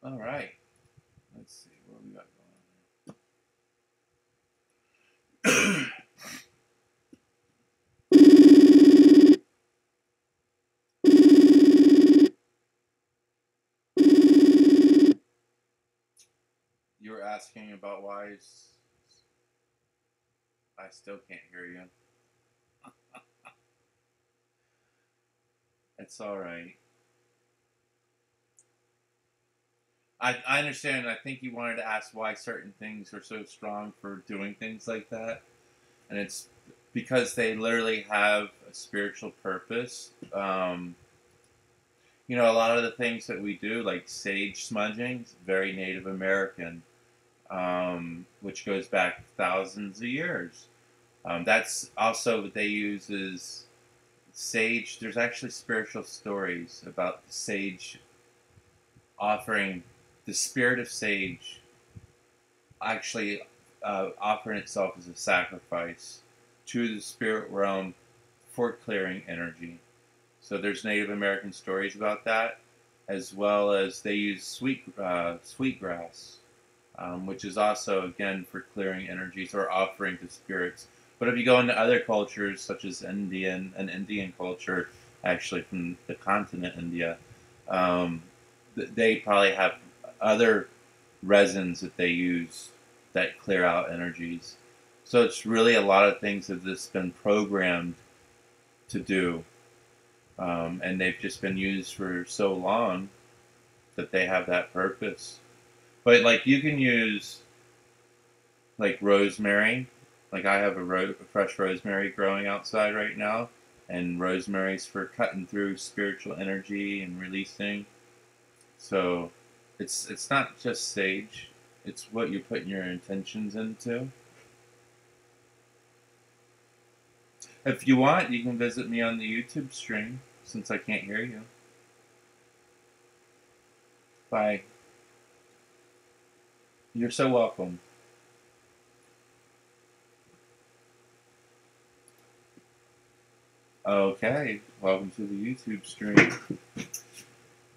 All right. Let's see what we got going on. You were asking about why I still can't hear you. It's all right. I understand. I think you wanted to ask why certain things are so strong for doing things like that. And it's because they literally have a spiritual purpose. A lot of the things that we do, like sage smudging, is very Native American, which goes back thousands of years. That's also what they use is sage. There's actually spiritual stories about the sage offering the spirit of sage actually offering itself as a sacrifice to the spirit realm for clearing energy. So there's Native American stories about that, as well as they use sweetgrass, which is also again for clearing energies or offering to spirits. But if you go into other cultures, such as Indian culture, actually from the continent India, um, they probably have other resins that they use that clear out energies. So it's really a lot of things that this been programmed to do, and they've just been used for so long that they have that purpose. But like you can use like rosemary. Like I have a fresh rosemary growing outside right now, and rosemary's for cutting through spiritual energy and releasing. So it's not just sage. It's what you're putting your intentions into. If you want, you can visit me on the YouTube stream since I can't hear you. Bye. You're so welcome. Okay, welcome to the YouTube stream.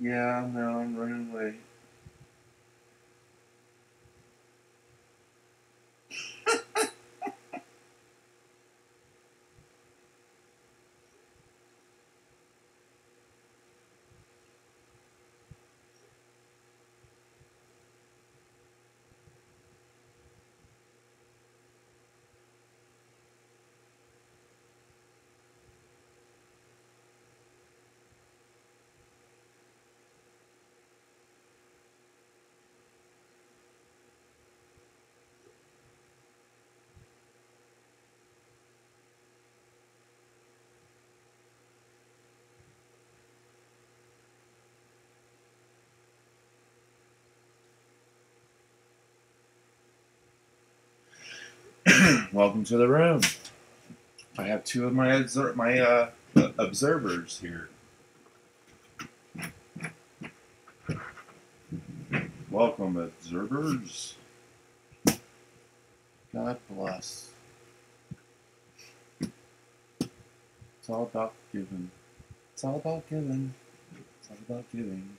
Yeah, no, I'm running late. Welcome to the room. I have two of my observers here. Welcome, observers. God bless. It's all about giving. It's all about giving. It's all about giving.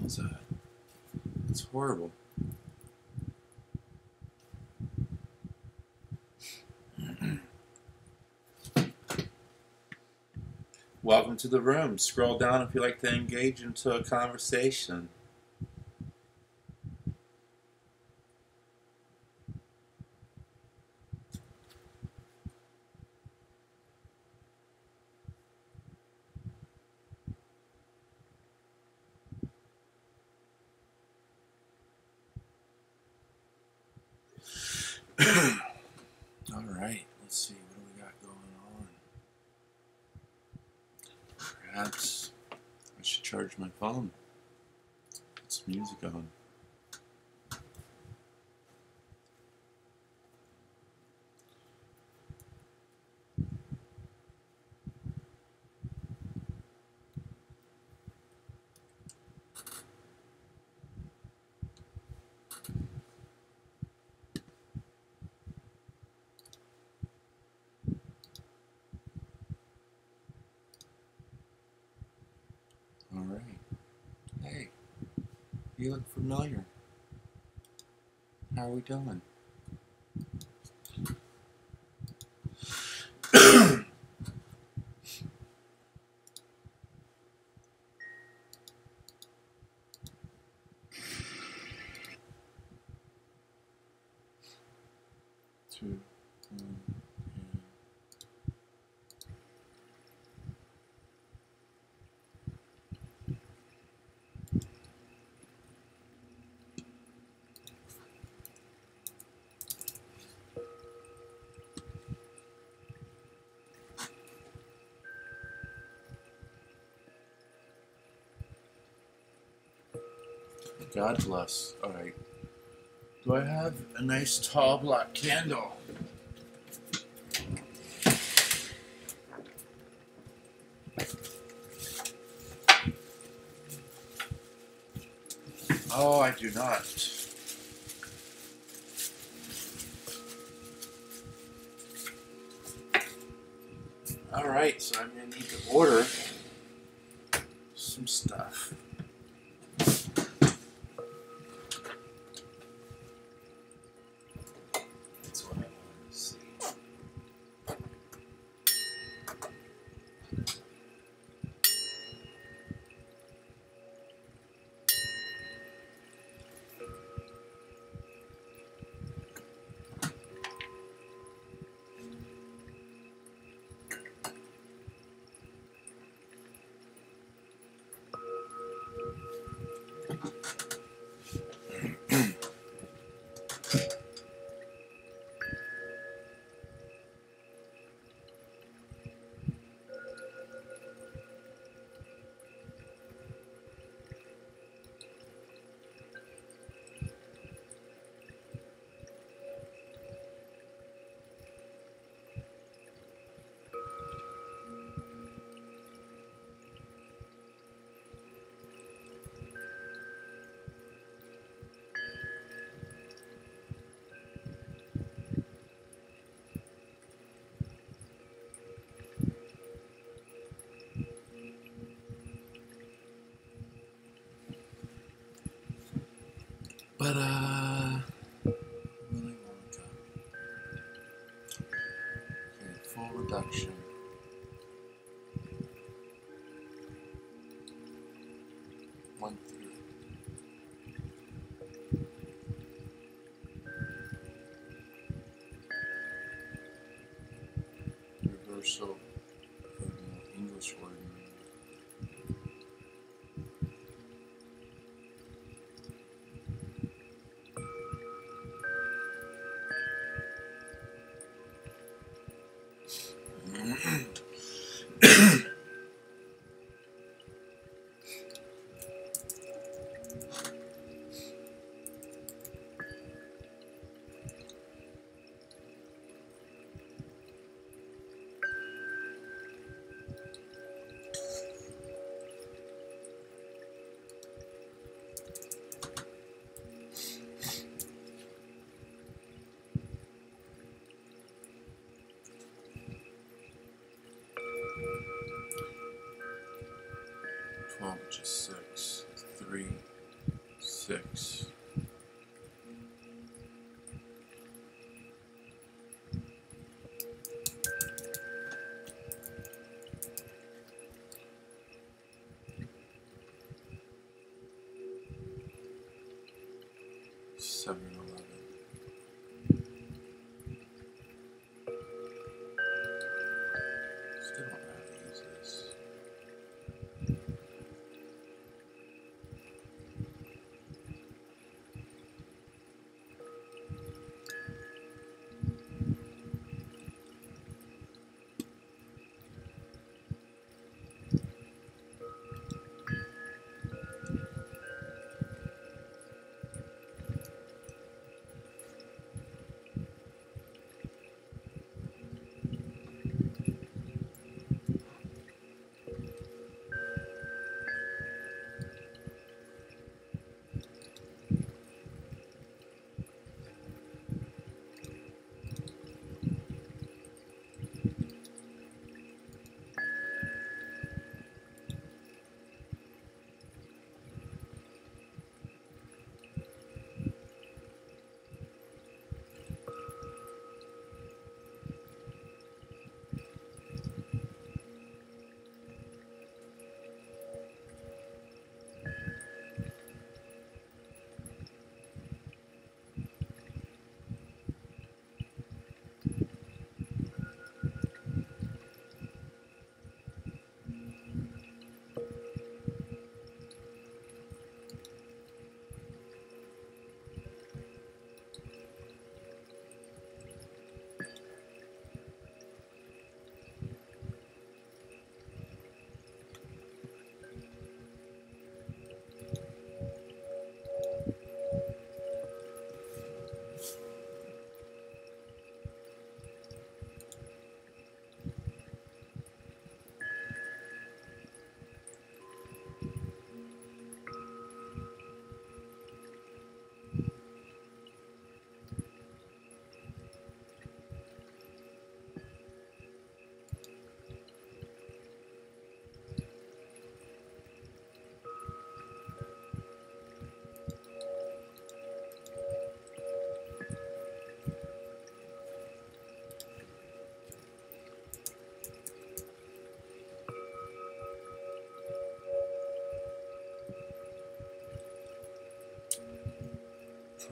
How's that? It's horrible. Welcome to the room. Scroll down if you'd like to engage into a conversation. All right, let's see. What do we got going on? Perhaps I should charge my phone. Put some music on. You look familiar. How are we doing? Two, one, God bless. All right. Do I have a nice tall black candle? Oh, I do not. All right, so I'm going to need to order some stuff. That's what I want to see. But, Willy Wonka. Okay, full reduction. One through. Reversal of the English word. Which is 6, 3, 6. Seven, 11. Still don't know how to use this.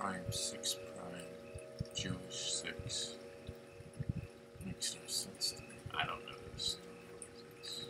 prime, 6 prime, Jewish 6. Makes no sense to me. I don't know this stuff. What is this?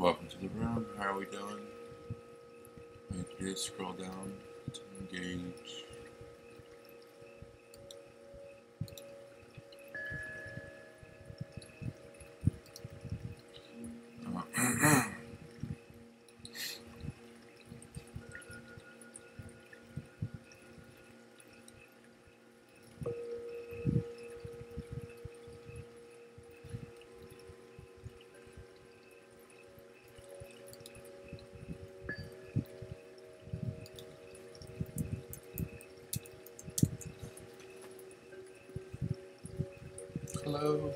Welcome to the room. How are we doing? Make sure you scroll down to engage. Hello.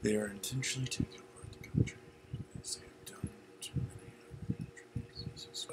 They are intentionally taking apart the country, as they have done to many other countries. This is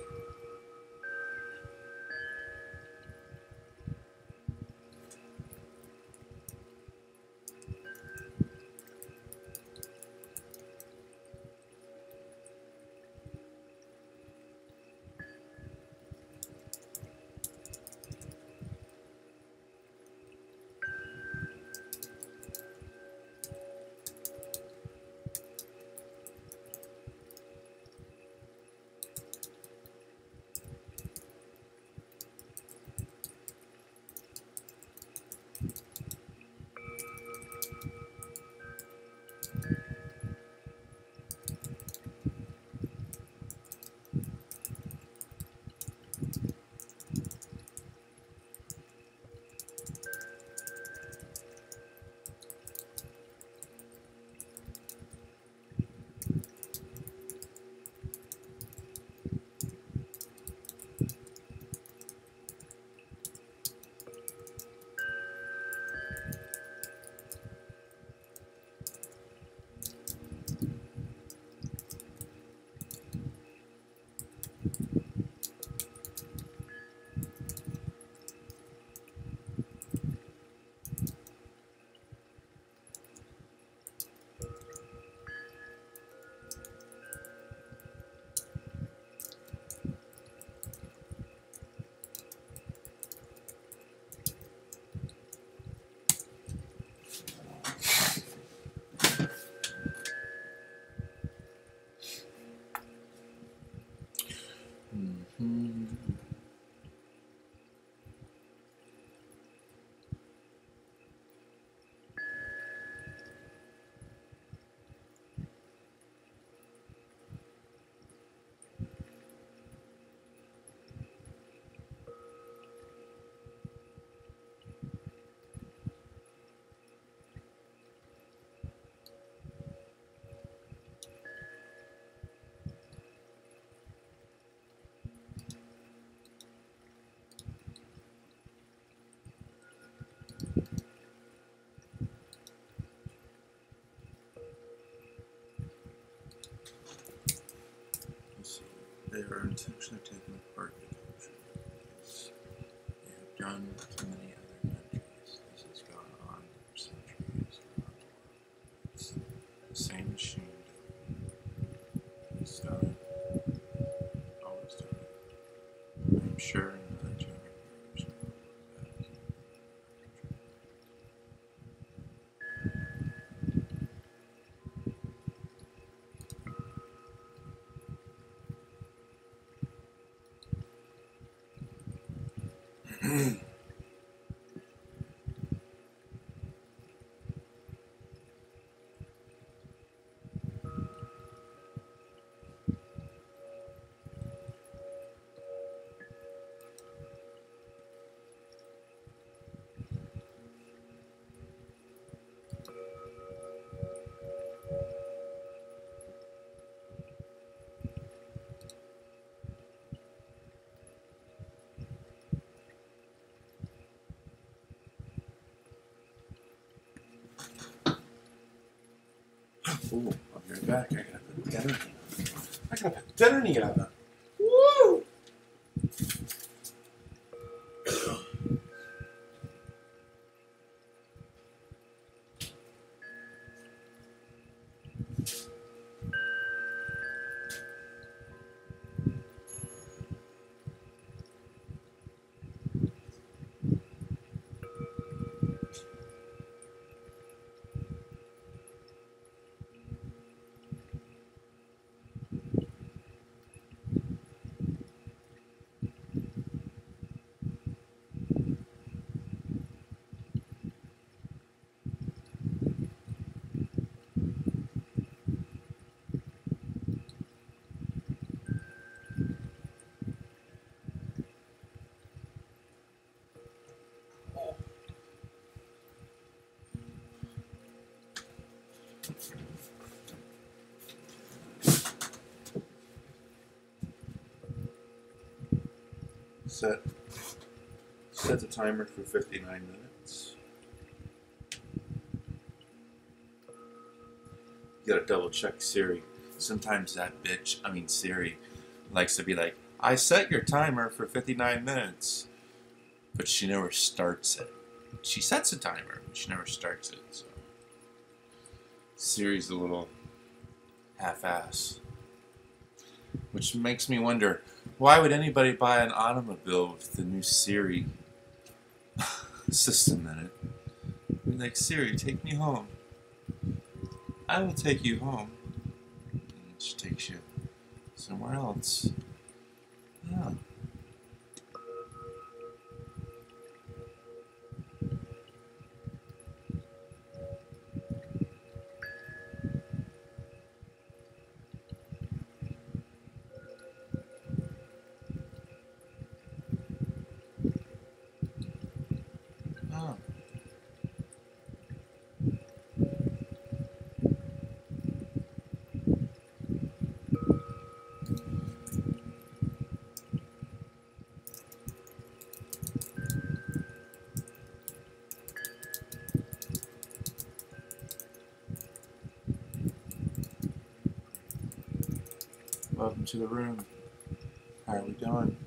they are intentionally taking apart the country, as they have done to many other countries. This has gone on for centuries around the world. It's the same machine it's done it, always done it. I'm sure in the 200 years Ooh, I'll be right back. I gotta put dinner in the oven. I gotta put dinner in the oven. Woo! Set the timer for 59 minutes. You gotta double check Siri. Sometimes that bitch, I mean Siri, likes to be like, I set your timer for 59 minutes. But she never starts it. She sets a timer, but she never starts it. So Siri's a little half-ass. Which makes me wonder, why would anybody buy an automobile with the new Siri system in it? Be like, Siri, take me home. I will take you home. And she takes you somewhere else. Yeah. Oh. Welcome to the room. How are we doing?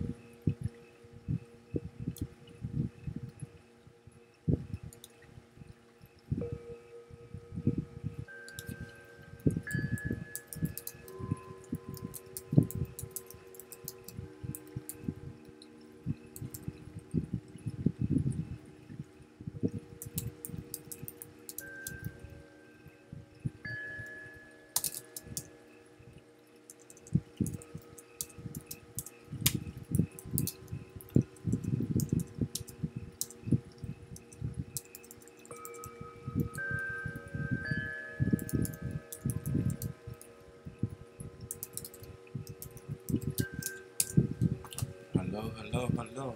Hello, hello, hello.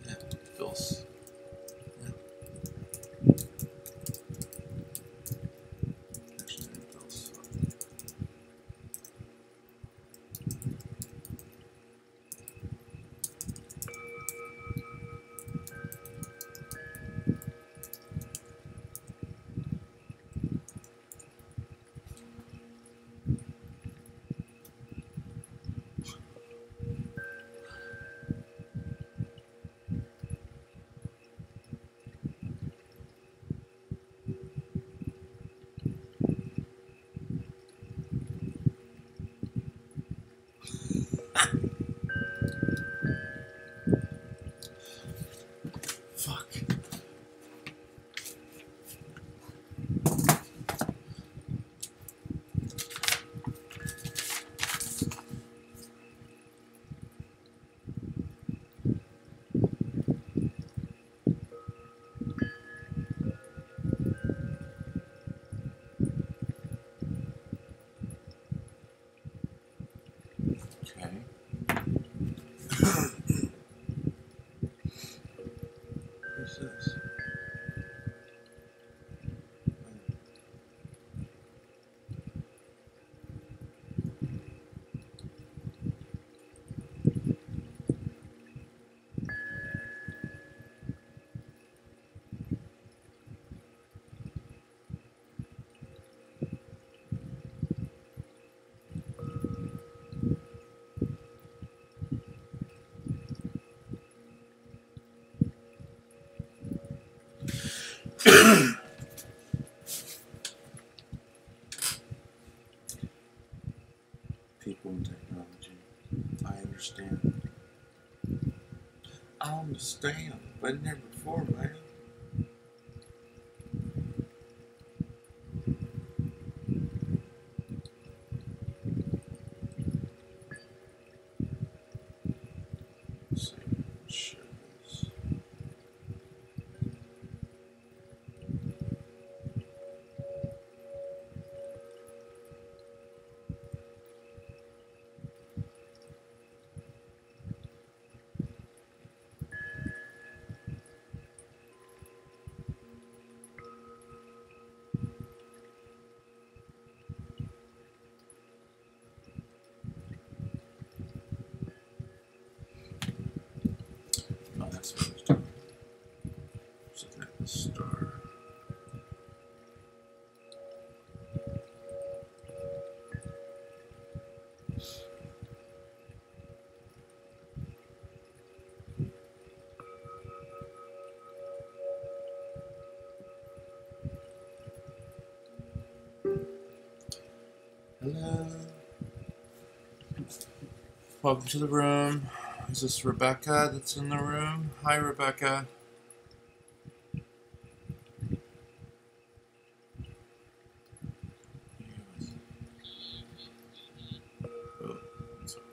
Yeah, feels. Yeah. Actually, it feels. Fuck. Okay. Who's this? People and technology. I understand. I understand. Been there before, man. Let's see. Share this. Welcome to the room. Is this Rebecca that's in the room? Hi, Rebecca. Oh, sorry.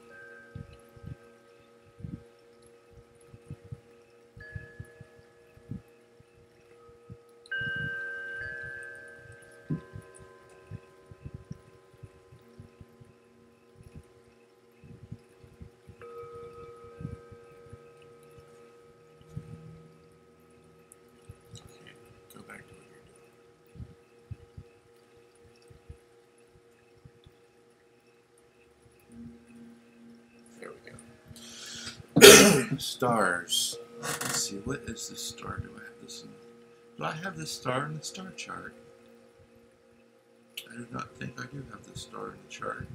Okay, go back to what you're doing. There we go. Stars. Let's see, what is this star? Do I have this in? Do I have this star in the star chart? I do not think I do have this star in the chart.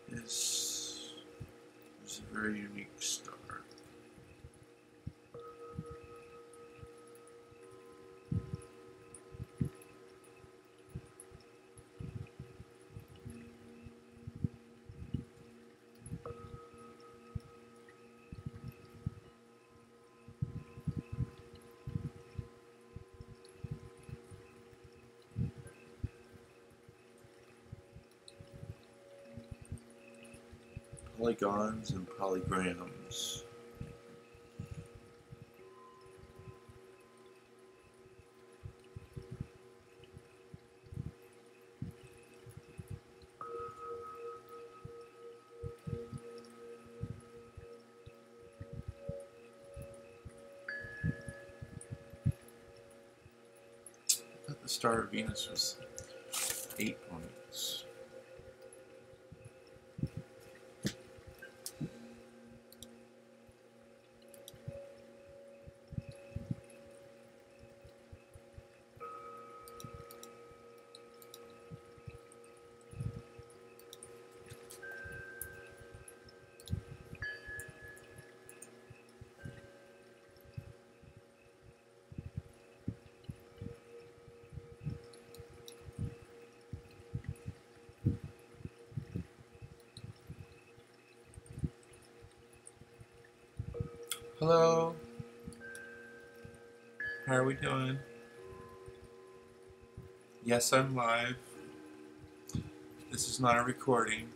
This is a very unique star. Polygons and polygrams. I thought the star of Venus was 8 points. Hello. How are we doing? Yes, I'm live. This is not a recording.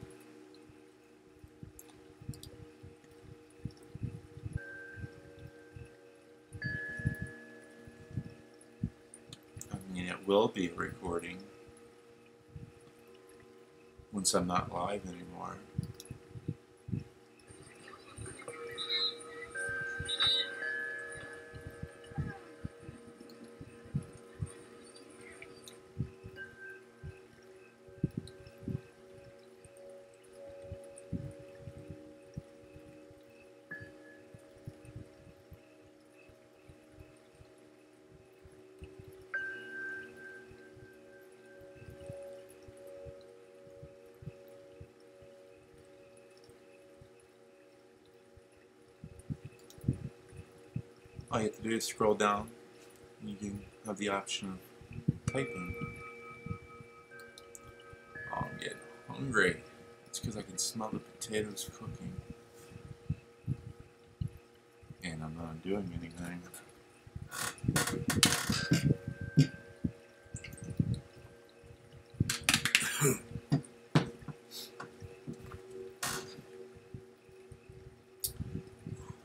I mean, it will be a recording once I'm not live anymore. All you have to do is scroll down and you can have the option of typing. Oh, I'm getting hungry. It's because I can smell the potatoes cooking. And I'm not doing anything.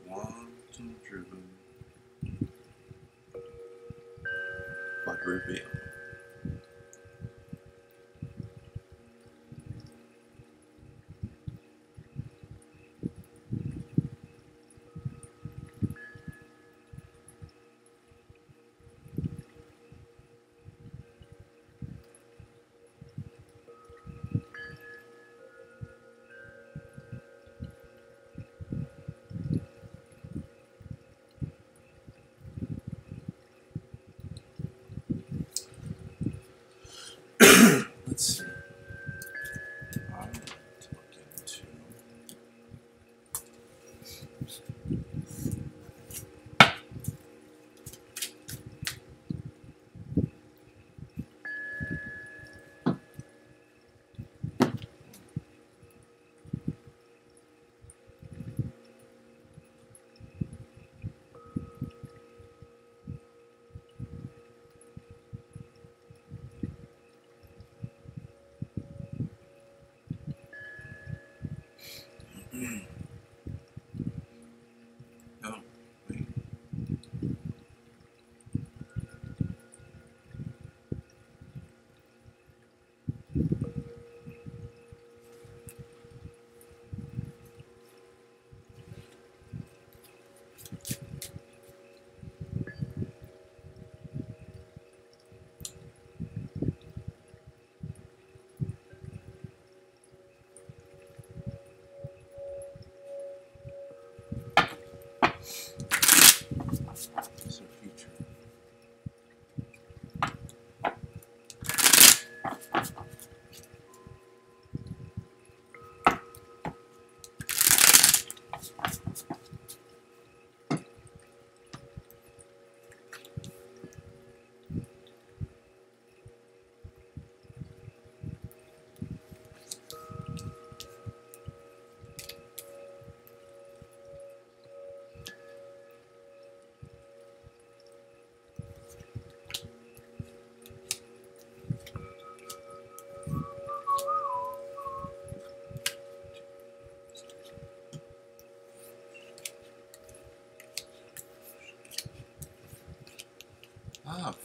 Quantum driven quadrivium. Let's see. I want to look into.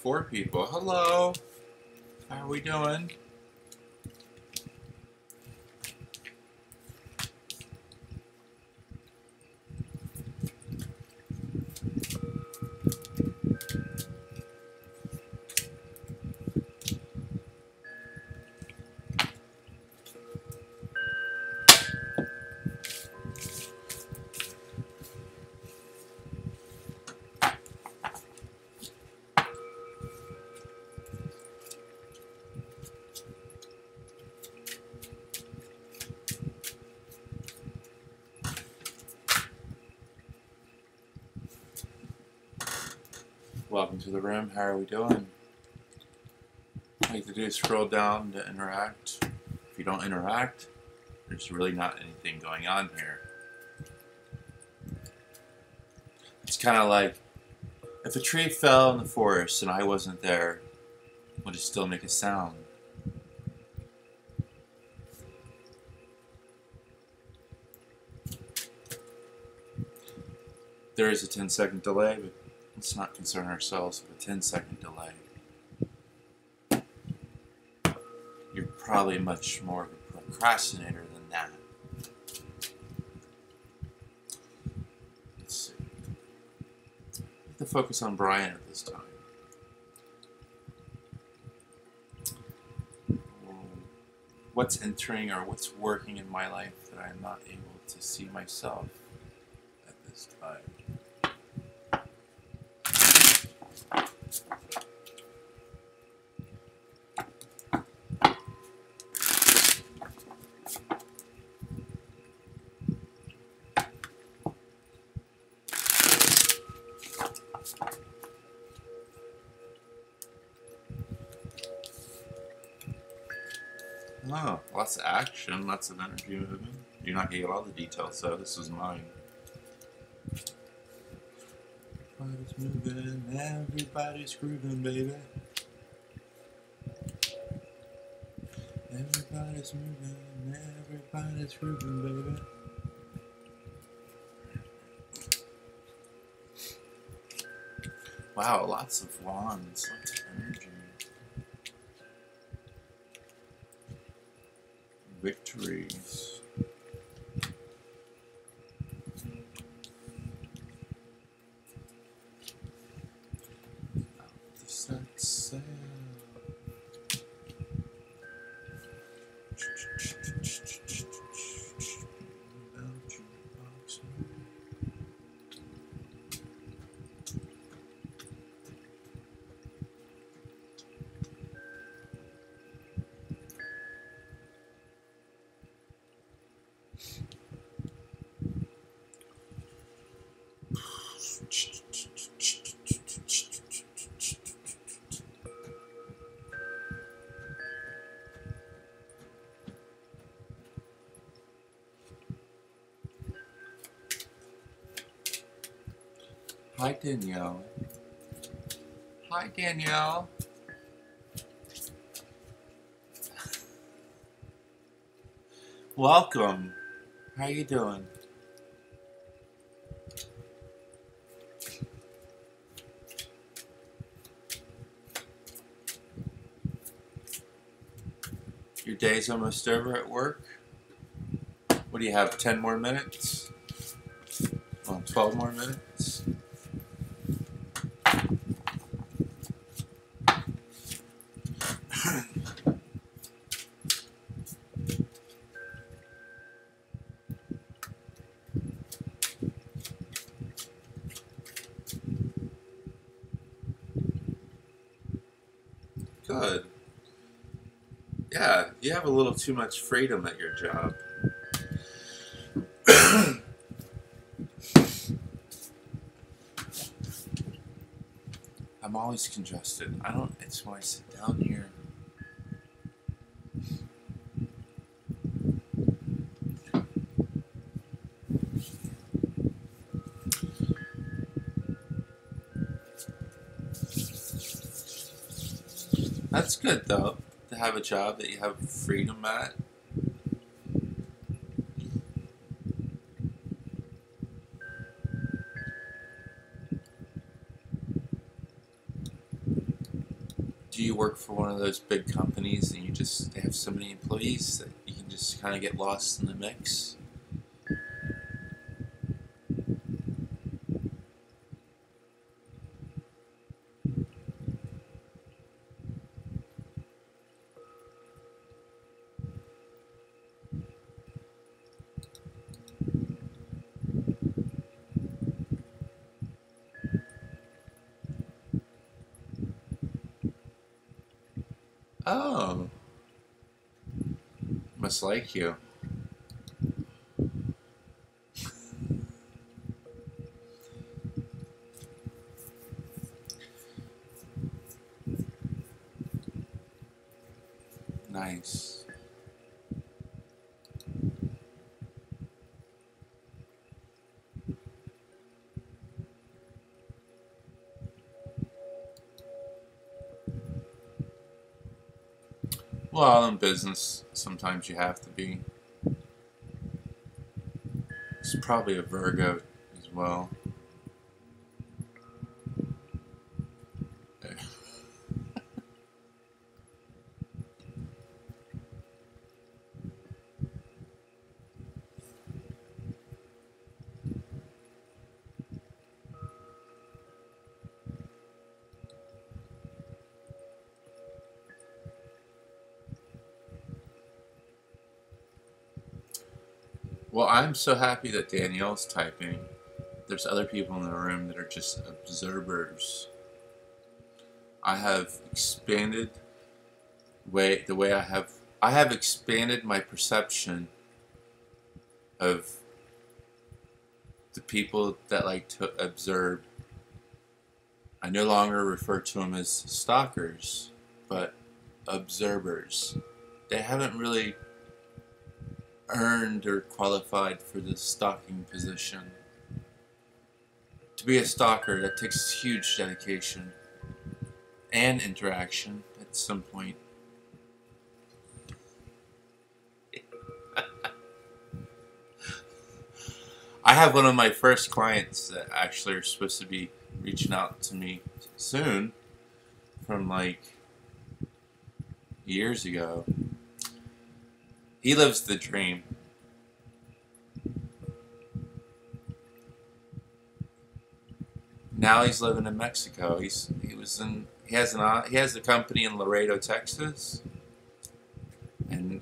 4 people. Hello. How are we doing? Welcome to the room. How are we doing? All you have to do is scroll down to interact. If you don't interact, there's really not anything going on here. It's kind of like if a tree fell in the forest and I wasn't there, would it still make a sound? There is a 10-second delay, but let's not concern ourselves with a 10-second delay. You're probably much more of a procrastinator than that. Let's see. I have to focus on Brian at this time. What's entering or what's working in my life that I'm not able to see myself at this time? Oh, lots of action, lots of energy movement. You're not going to get all the details, so this is mine. Everybody's moving, everybody's grooving, baby. Everybody's moving, everybody's grooving, baby. Wow, lots of wands, lots of energy. Victories. Out the set sail. Hi, Danielle. Hi, Danielle. Welcome. How you doing? Your day's almost over at work? What do you have, 10 more minutes? Well, 12 more minutes? Good. Yeah, you have a little too much freedom at your job. I'm always congested. It's when I sit down here. That's good though, to have a job that you have freedom at. work for one of those big companies and they have so many employees that you can just kind of get lost in the mix. Oh, must like you. Nice. Well, in business, sometimes you have to be. It's probably a Virgo as well. Well, I'm so happy that Danielle's typing. There's other people in the room that are just observers. I have expanded the way I have expanded my perception of the people that like to observe. I no longer refer to them as stalkers, but observers. They haven't really earned or qualified for the stalking position. To be a stalker, that takes huge dedication and interaction at some point. I have one of my first clients that actually are supposed to be reaching out to me soon, from like years ago. He lives the dream. Now he's living in Mexico. He has a company in Laredo, Texas, and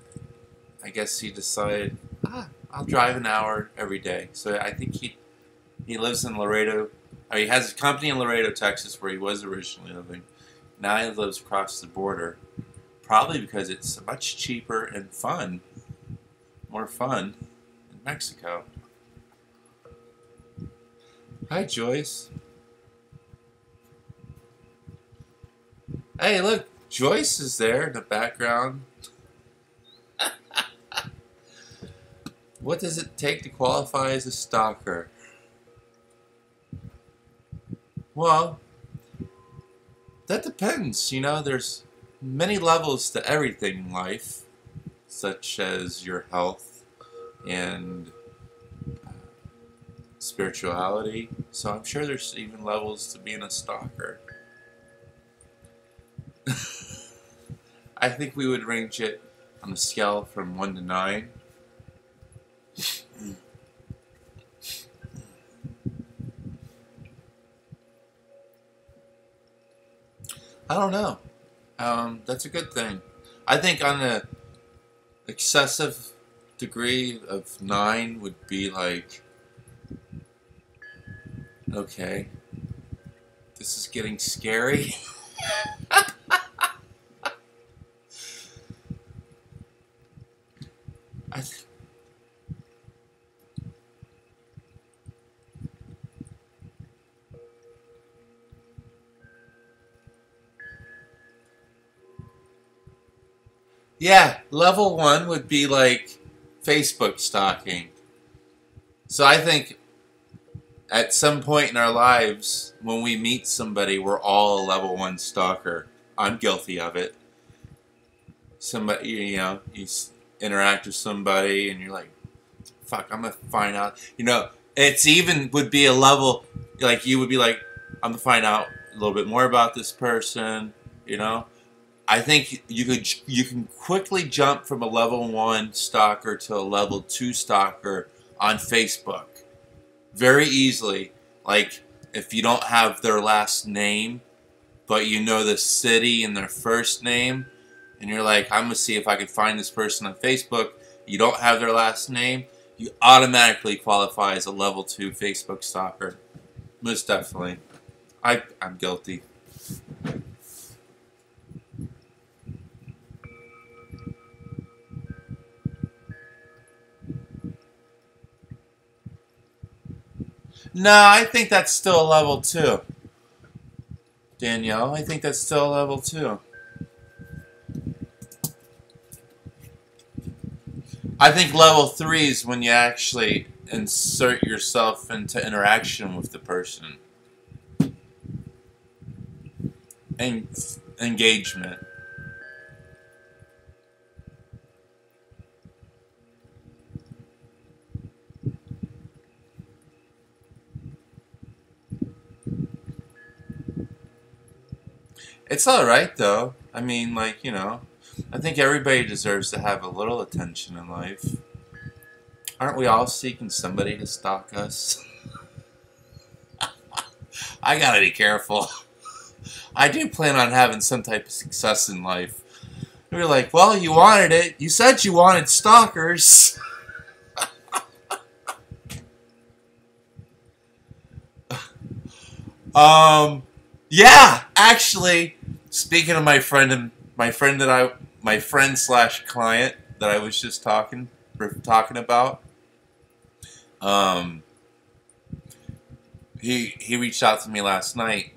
I guess he decided, I'll drive an hour every day. So I think he lives in Laredo. He has a company in Laredo, Texas, where he was originally living. Now he lives across the border, probably because it's much cheaper and fun, more fun in Mexico. Hi, Joyce. Hey, look, Joyce is there in the background. What does it take to qualify as a stalker? Well, that depends. You know, there's many levels to everything in life, such as your health and spirituality. So I'm sure there's even levels to being a stalker. I think we would range it on a scale from 1 to 9. I don't know. That's a good thing. I think on a excessive degree of 9 would be like, okay, this is getting scary. Yeah, level 1 would be like Facebook stalking. So I think at some point in our lives, when we meet somebody, we're all a level 1 stalker. I'm guilty of it. Somebody, you know, you interact with somebody and you're like, fuck, I'm gonna find out. You know, it's even would be a level, like you would be like, I'm gonna find out a little bit more about this person, you know? I think you can quickly jump from a level 1 stalker to a level 2 stalker on Facebook very easily. Like if you don't have their last name, but you know the city and their first name, and you're like, I'm gonna see if I can find this person on Facebook. You don't have their last name, you automatically qualify as a level 2 Facebook stalker. Most definitely. I'm guilty. No, I think that's still a level 2. Danielle, I think that's still a level 2. I think level 3 is when you actually insert yourself into interaction with the person. And engagement. It's alright though. I mean, like, you know, I think everybody deserves to have a little attention in life. Aren't we all seeking somebody to stalk us? I gotta be careful. I do plan on having some type of success in life. You're like, well, you wanted it. You said you wanted stalkers. Yeah, actually, speaking of my friend slash client that I was just talking about, he reached out to me last night.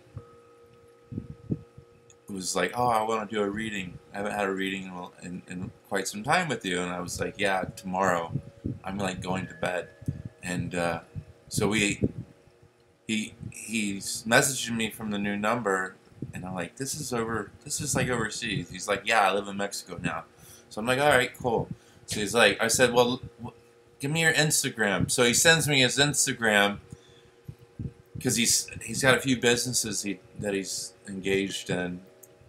It was like, oh, I want to do a reading. I haven't had a reading in quite some time with you, and I was like, yeah, tomorrow. I'm like going to bed, and so he's messaging me from the new number, and I'm like, this is like overseas. He's like, yeah, I live in Mexico now. So I'm like, all right, cool. So he's like, I said, well, give me your Instagram. So he sends me his Instagram because he's got a few businesses that he's engaged in,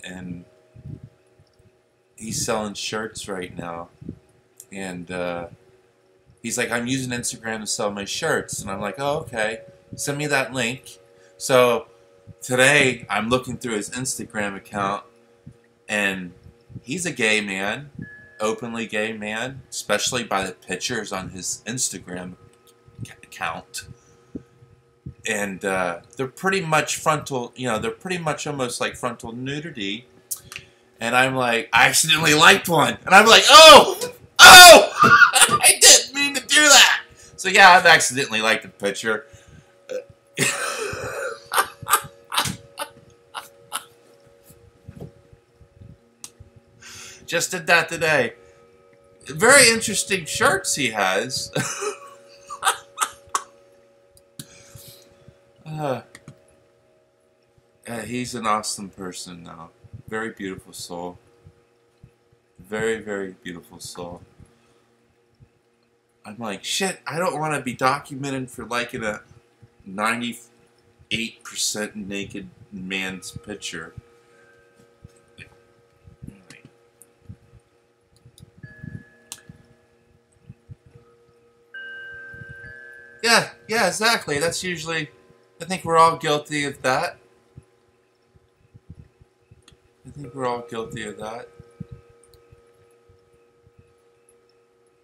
and he's selling shirts right now. And he's like, I'm using Instagram to sell my shirts, and I'm like, oh, okay. Send me that link. So today I'm looking through his Instagram account, and he's a gay man, openly gay man, especially by the pictures on his Instagram account. And they're pretty much frontal, you know, they're pretty much almost like frontal nudity. And I'm like, I accidentally liked one. And I'm like, oh, I didn't mean to do that. So yeah, I've accidentally liked a picture. Just did that today. Very interesting shirts he has. He's an awesome person now. Very beautiful soul. Very, very beautiful soul. I'm like, shit, I don't want to be documented for liking a 98% naked man's picture. Yeah, exactly. That's usually, I think we're all guilty of that.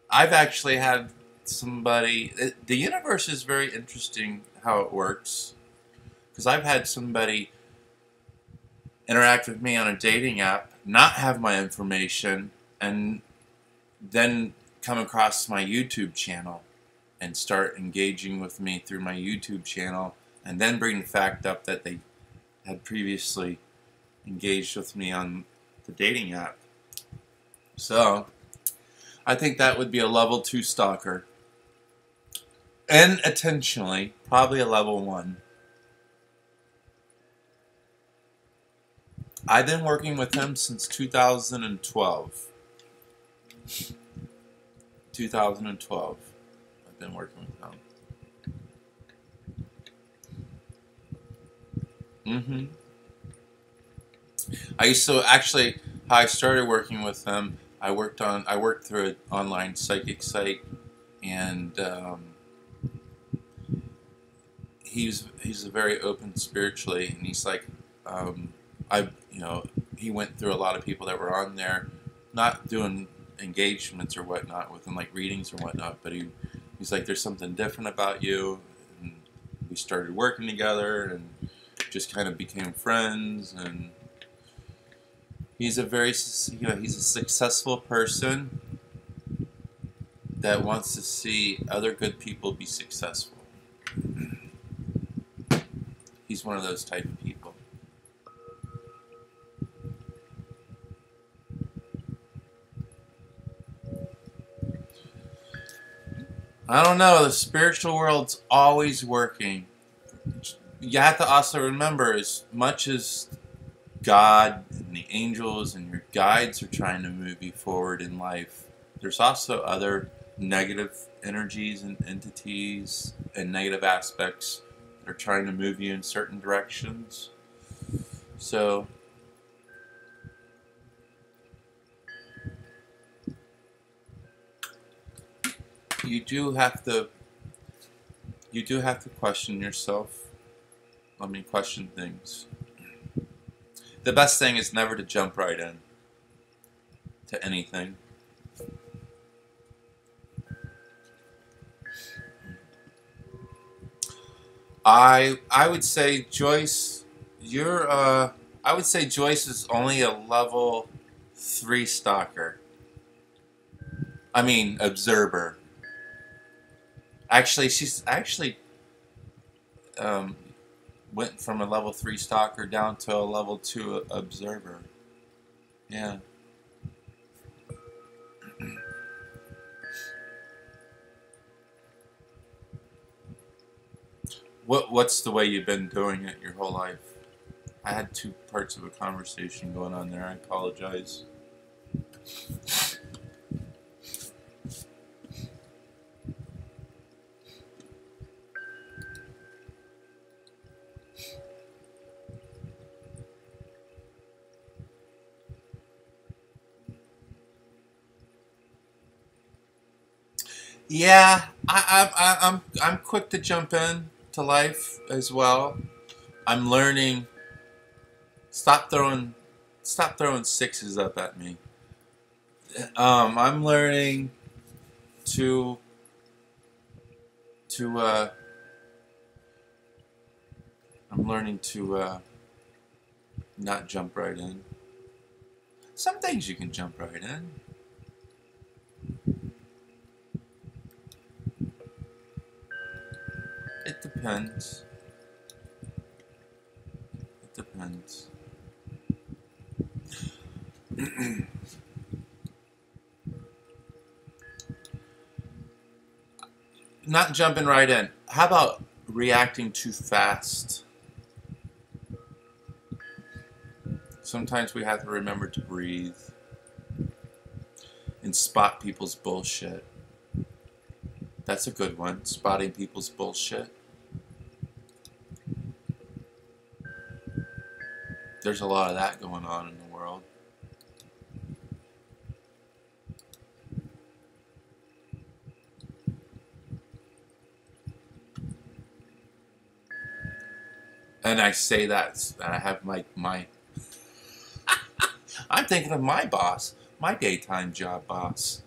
I've actually had somebody, the universe is very interesting how it works. Because I've had somebody interact with me on a dating app, not have my information, and then come across my YouTube channel and start engaging with me through my YouTube channel, and then bring the fact up that they had previously engaged with me on the dating app. So, I think that would be a level 2 stalker. And intentionally, probably a level 1. I've been working with him since 2012. 2012. I've been working with him. I used to actually, how I started working with him. I worked through an online psychic site, and he's a very open spiritually, and he's like, I you know he went through a lot of people that were on there, not doing engagements or whatnot with him, like readings or whatnot, but he's like, there's something different about you, and we started working together and just kind of became friends. And he's a very he's a successful person that wants to see other good people be successful. He's one of those type of people. I don't know, the spiritual world's always working. You have to also remember, as much as God and the angels and your guides are trying to move you forward in life, there's also other negative energies and entities and negative aspects that are trying to move you in certain directions. So you do have to question yourself. I mean, question things. The best thing is never to jump right in to anything. I would say Joyce, I would say Joyce is only a level 3 stalker. I mean, observer. Actually, she's went from a level 3 stalker down to a level 2 observer. Yeah. What's the way you've been doing it your whole life? I had 2 parts of a conversation going on there. I apologize. Yeah, I'm quick to jump in to life as well. I'm learning. Stop throwing 6s up at me. I'm learning to not jump right in. Some things you can jump right in. It depends. It depends. Not jumping right in. How about reacting too fast? Sometimes we have to remember to breathe and spot people's bullshit. That's a good one, spotting people's bullshit. There's a lot of that going on in the world. And I say that, and I have my I'm thinking of my boss, my daytime job boss.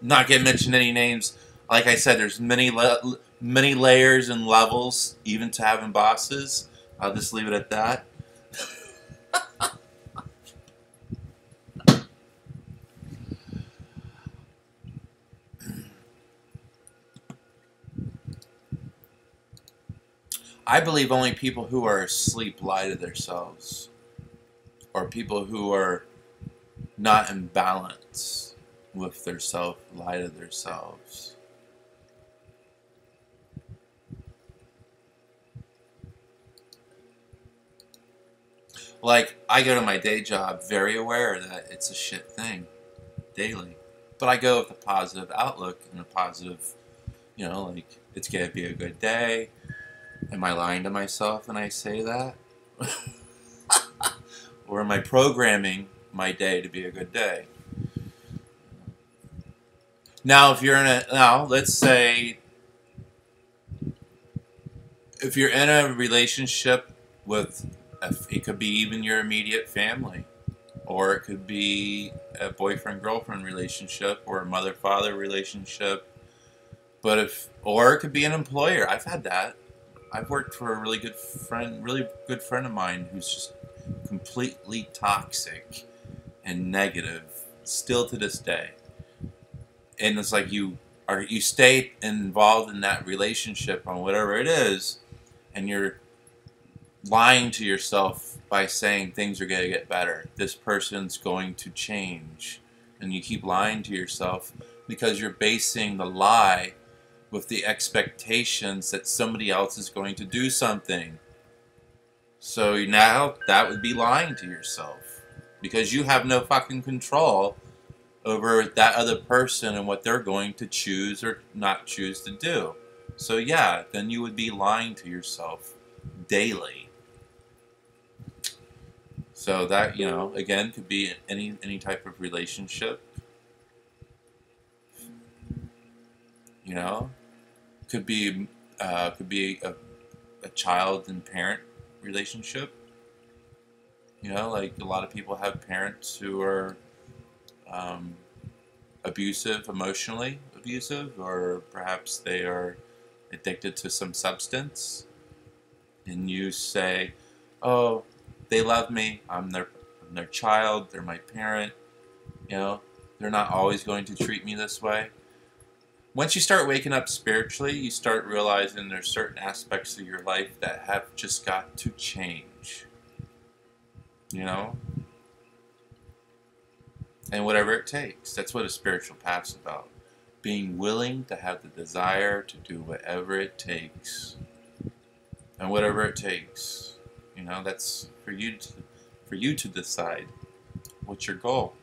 Not gonna mention any names. Like I said, there's many layers and levels, even to having bosses. I'll just leave it at that. I believe only people who are asleep lie to themselves, or people who are not in balance with their self lie to themselves. Like, I go to my day job very aware that it's a shit thing daily, but I go with a positive outlook and a positive, like, it's gonna be a good day. Am I lying to myself when I say that? Or am I programming my day to be a good day? Now, if you're in a, now let's say, if you're in a relationship with, it could be even your immediate family, or it could be a boyfriend-girlfriend relationship, or a mother-father relationship. But or it could be an employer. I've had that. I've worked for a really good friend of mine who's just completely toxic and negative, still to this day. And it's like you stay involved in that relationship on whatever it is, and you're lying to yourself by saying things are going to get better. This person's going to change. And you keep lying to yourself because you're basing the lie with the expectations that somebody else is going to do something. So now that would be lying to yourself, because you have no fucking control over that other person and what they're going to choose or not choose to do. So yeah, then you would be lying to yourself daily. So that, you know, again, could be any type of relationship. You know, could be a child and parent relationship. You know, like a lot of people have parents who are abusive, emotionally abusive, or perhaps they are addicted to some substance, and you say, "Oh, they love me. I'm their child. They're my parent. You know, they're not always going to treat me this way." Once you start waking up spiritually, you start realizing there's certain aspects of your life that have just got to change. You know? And whatever it takes. That's what a spiritual path's about. Being willing to have the desire to do whatever it takes. And whatever it takes. You know, that's for you to decide. What's your goal?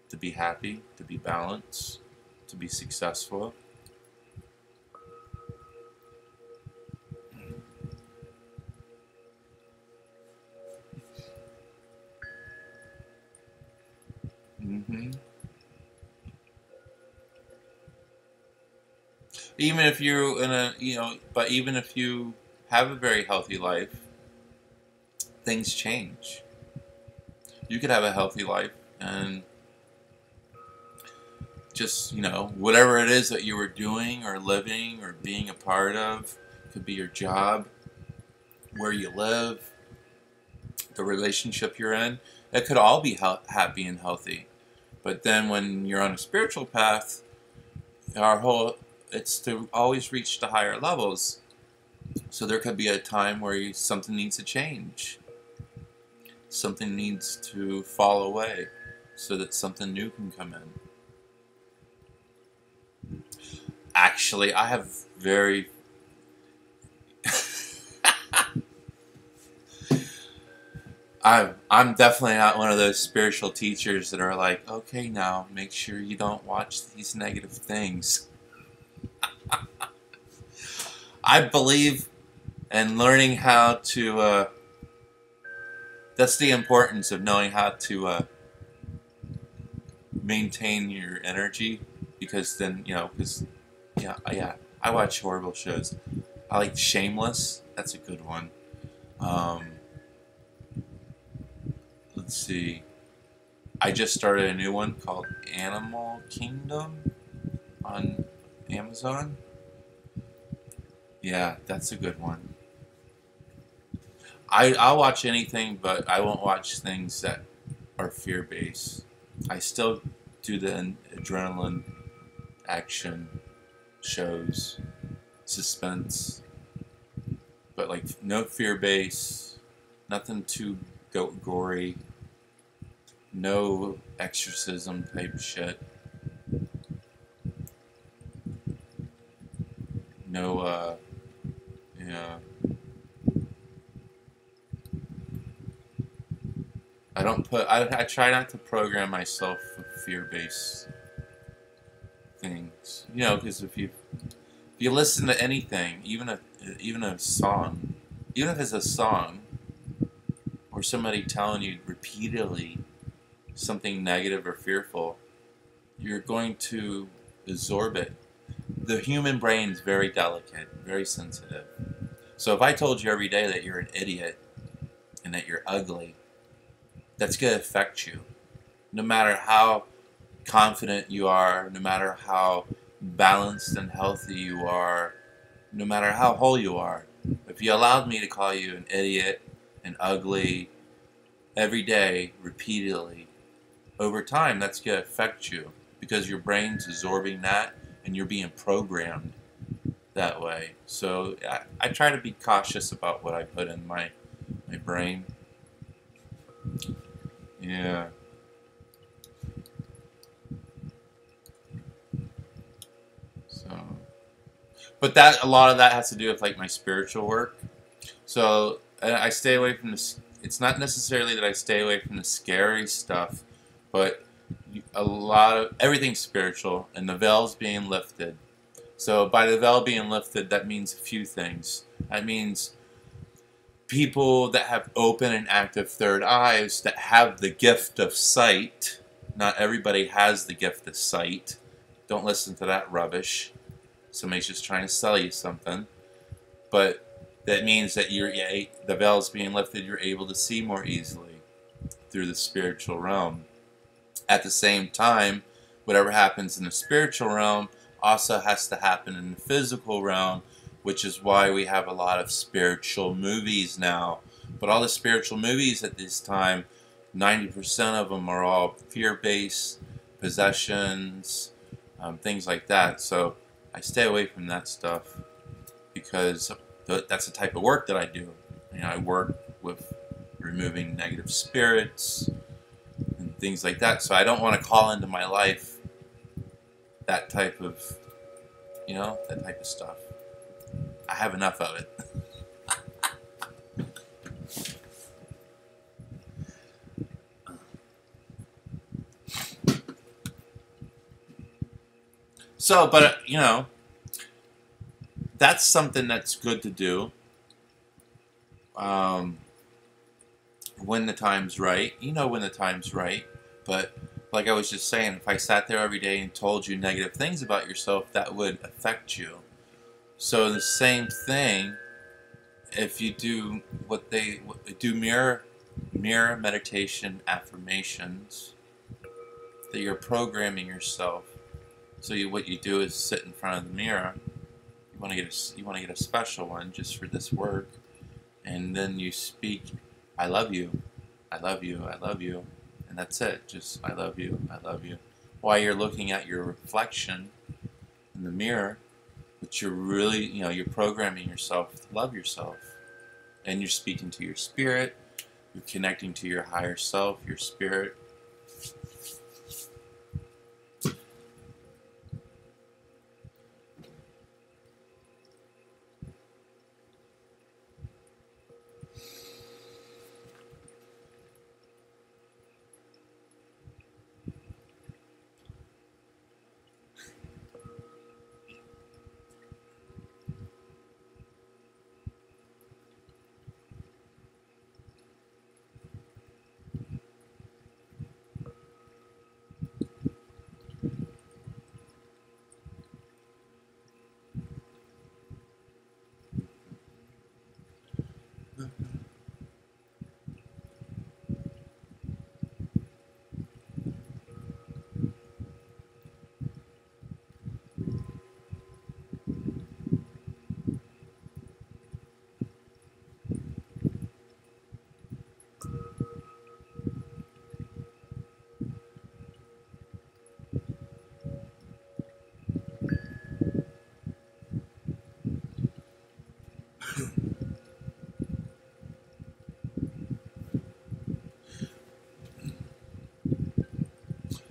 To be happy, to be balanced, to be successful. Even if you're in a, you know, but even if you have a very healthy life, things change. You could have a healthy life and just, you know, whatever it is that you were doing or living or being a part of, could be your job, where you live, the relationship you're in, it could all be happy and healthy. But then when you're on a spiritual path, it's to always reach the higher levels. So there could be a time where something needs to change. Something needs to fall away so that something new can come in. Actually, I have very... I'm definitely not one of those spiritual teachers that are like, okay, now make sure you don't watch these negative things. I believe in learning how to, that's the importance of knowing how to maintain your energy, because then, you know, because, yeah, I watch horrible shows. I like Shameless, that's a good one. Let's see. I just started a new one called Animal Kingdom on Amazon. Yeah, that's a good one. I'll watch anything, but I won't watch things that are fear-based. I still do the adrenaline action shows, suspense, but like no fear-based, nothing too gory, no exorcism type shit, no yeah. I try not to program myself with fear-based things, you know, because if you listen to anything, even a song, even if it's a song, or somebody telling you repeatedly something negative or fearful, you're going to absorb it. The human brain is very delicate, very sensitive. So if I told you every day that you're an idiot and that you're ugly, that's going to affect you. No matter how confident you are, no matter how balanced and healthy you are, no matter how whole you are, if you allowed me to call you an idiot and ugly every day, repeatedly, over time, that's going to affect you because your brain's absorbing that and you're being programmed that way. So I try to be cautious about what I put in my brain. Yeah. So, but a lot of that has to do with like my spiritual work. So I stay away from this. It's not necessarily that I stay away from the scary stuff, but a lot of everything's spiritual, and the veil's being lifted. So by the veil being lifted, that means a few things. That means people that have open and active third eyes, that have the gift of sight. Not everybody has the gift of sight. Don't listen to that rubbish. Somebody's just trying to sell you something. But that means that the veil is being lifted. You're able to see more easily through the spiritual realm. At the same time, whatever happens in the spiritual realm also has to happen in the physical realm, which is why we have a lot of spiritual movies now. But all the spiritual movies at this time, 90% of them are all fear-based, possessions, things like that. So I stay away from that stuff because that's the type of work that I do. You know, I work with removing negative spirits and things like that. So I don't want to call into my life that type of, that type of stuff. I have enough of it. So, but, that's something that's good to do when the time's right. You know when the time's right. But like I was just saying, if I sat there every day and told you negative things about yourself, that would affect you. So the same thing, if you do mirror meditation affirmations, that you're programming yourself. So what you do is sit in front of the mirror. You want to get a special one just for this work, and then you speak, "I love you, I love you, I love you," and that's it. Just "I love you, I love you," while you're looking at your reflection in the mirror. But you're really, you're programming yourself to love yourself, and you're speaking to your spirit. You're connecting to your higher self, your spirit.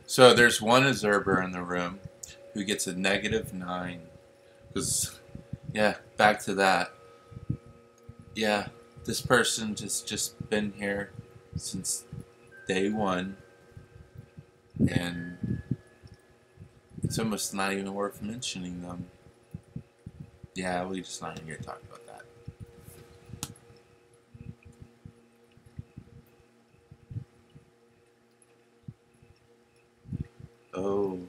So there's one observer in the room who gets a -9. Because, yeah, back to that. Yeah, this person just been here since day one, and it's almost not even worth mentioning them. Yeah, we're just not even here to talk about that. Oh.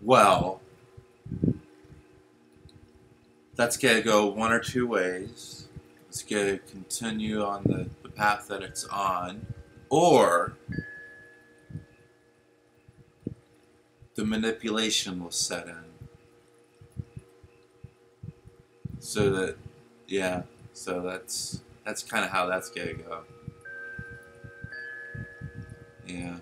Well, that's going to go one or two ways. It's going to continue on the path that it's on, or the manipulation will set in. So that, yeah, so that's kind of how that's going to go. Yeah.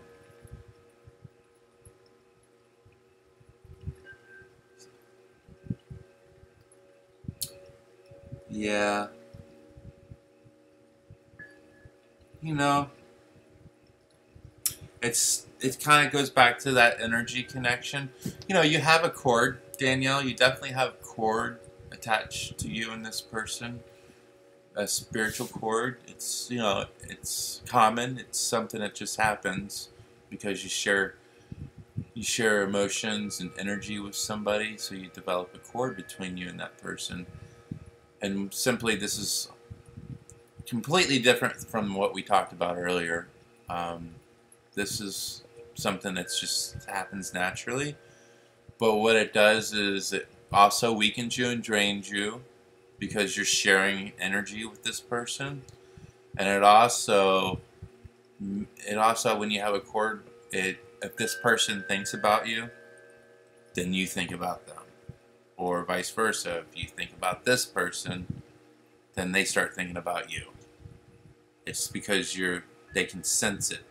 Yeah. You know, it kind of goes back to that energy connection. You know, you have a cord, Danielle. You definitely have a cord attached to you and this person, a spiritual cord. It's, you know, it's common. It's something that just happens because you share emotions and energy with somebody, so you develop a cord between you and that person. And simply, this is completely different from what we talked about earlier. This is something that just happens naturally. But what it does is it also weakens you and drains you because you're sharing energy with this person. And it also, when you have a cord, if this person thinks about you, then you think about them. Or vice versa. If you think about this person, then they start thinking about you. It's because they can sense it.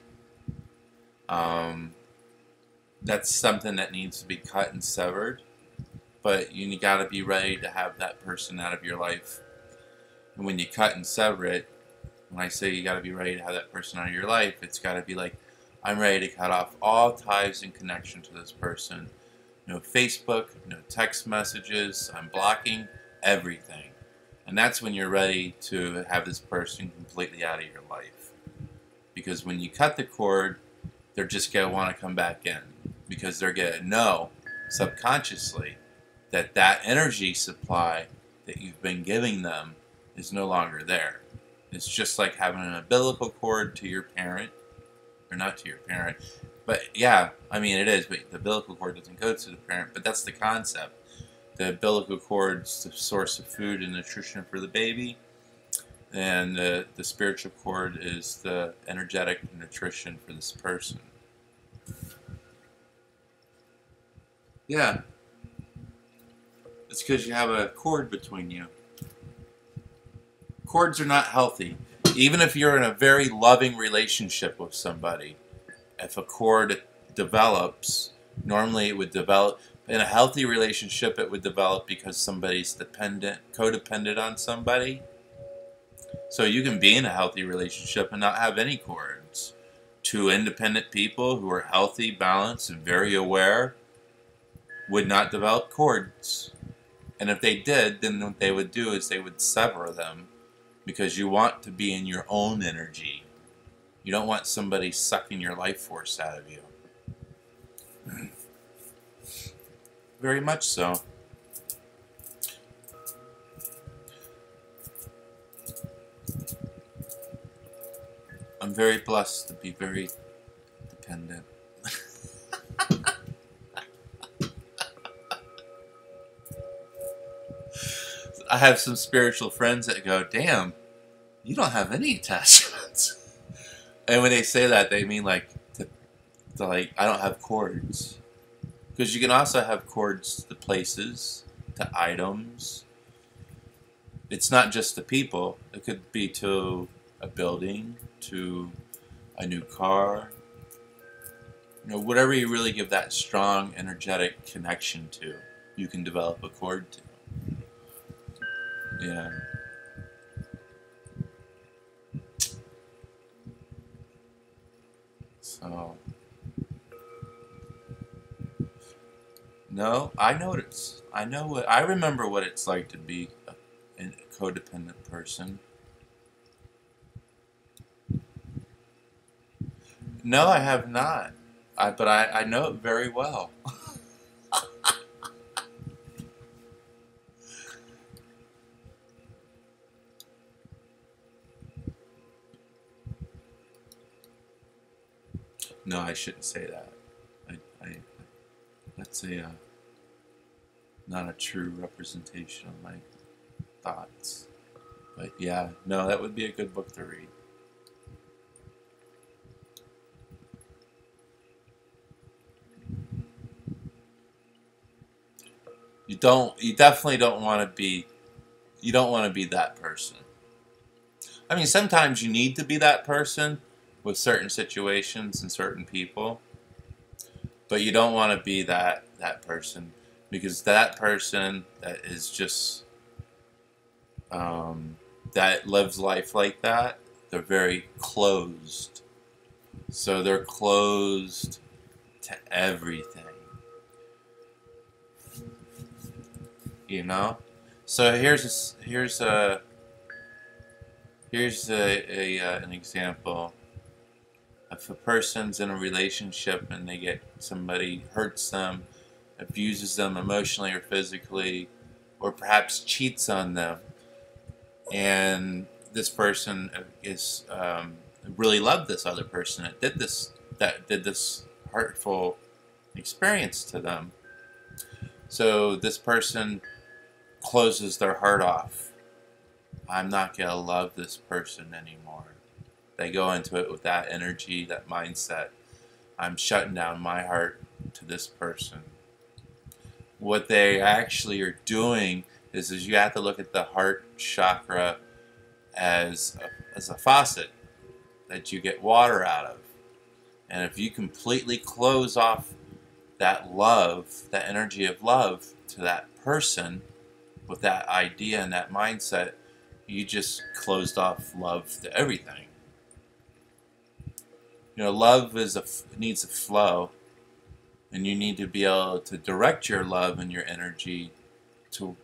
That's something that needs to be cut and severed. But you got to be ready to have that person out of your life. And when you cut and sever it, when I say you got to be ready to have that person out of your life, it's got to be like, I'm ready to cut off all ties and connection to this person. No Facebook, no text messages, I'm blocking everything. And that's when you're ready to have this person completely out of your life. Because when you cut the cord, they're just going to want to come back in. Because they're going to know subconsciously that that energy supply that you've been giving them is no longer there. It's just like having an umbilical cord to your parent. Or not to your parent. But yeah, I mean it is, but the umbilical cord doesn't go to the parent. But that's the concept. The umbilical cord's the source of food and nutrition for the baby. And the spiritual cord is the energetic nutrition for this person. Yeah. It's because you have a cord between you. Cords are not healthy. Even if you're in a very loving relationship with somebody, if a cord develops, normally it would develop, in a healthy relationship it would develop because somebody's codependent on somebody. So you can be in a healthy relationship and not have any cords. Two independent people who are healthy, balanced, and very aware would not develop cords. And if they did, then what they would do is they would sever them because you want to be in your own energy. You don't want somebody sucking your life force out of you. Very much so. I'm very blessed to be very dependent. I have some spiritual friends that go, damn, you don't have any attachments. And when they say that, they mean like, I don't have cords. Because you can also have cords to places, to items. It's not just to people. It could be to a building, to a new car. You know, whatever you really give that strong energetic connection to, you can develop a cord to. Yeah. So, no, I remember what it's like to be a codependent person. No, I have not. But I know it very well. No, I shouldn't say that. That's not a true representation of my thoughts. But yeah, no, that would be a good book to read. You definitely don't want to be, you don't want to be that person. I mean, sometimes you need to be that person with certain situations and certain people, but you don't want to be that person, because that person that is just that lives life like that, they're very closed. So they're closed to everything. You know? So here's an example. If a person's in a relationship and they get somebody hurts them, abuses them emotionally or physically, or perhaps cheats on them, and this person is really loved this other person that did this hurtful experience to them. So this person closes their heart off. I'm not going to love this person anymore. They go into it with that energy, that mindset. I'm shutting down my heart to this person. What they actually are doing is you have to look at the heart chakra as a faucet that you get water out of. And if you completely close off that love, that energy of love to that person with that idea and that mindset, you just closed off love to everything. You know, love needs a flow, and you need to be able to direct your love and your energy to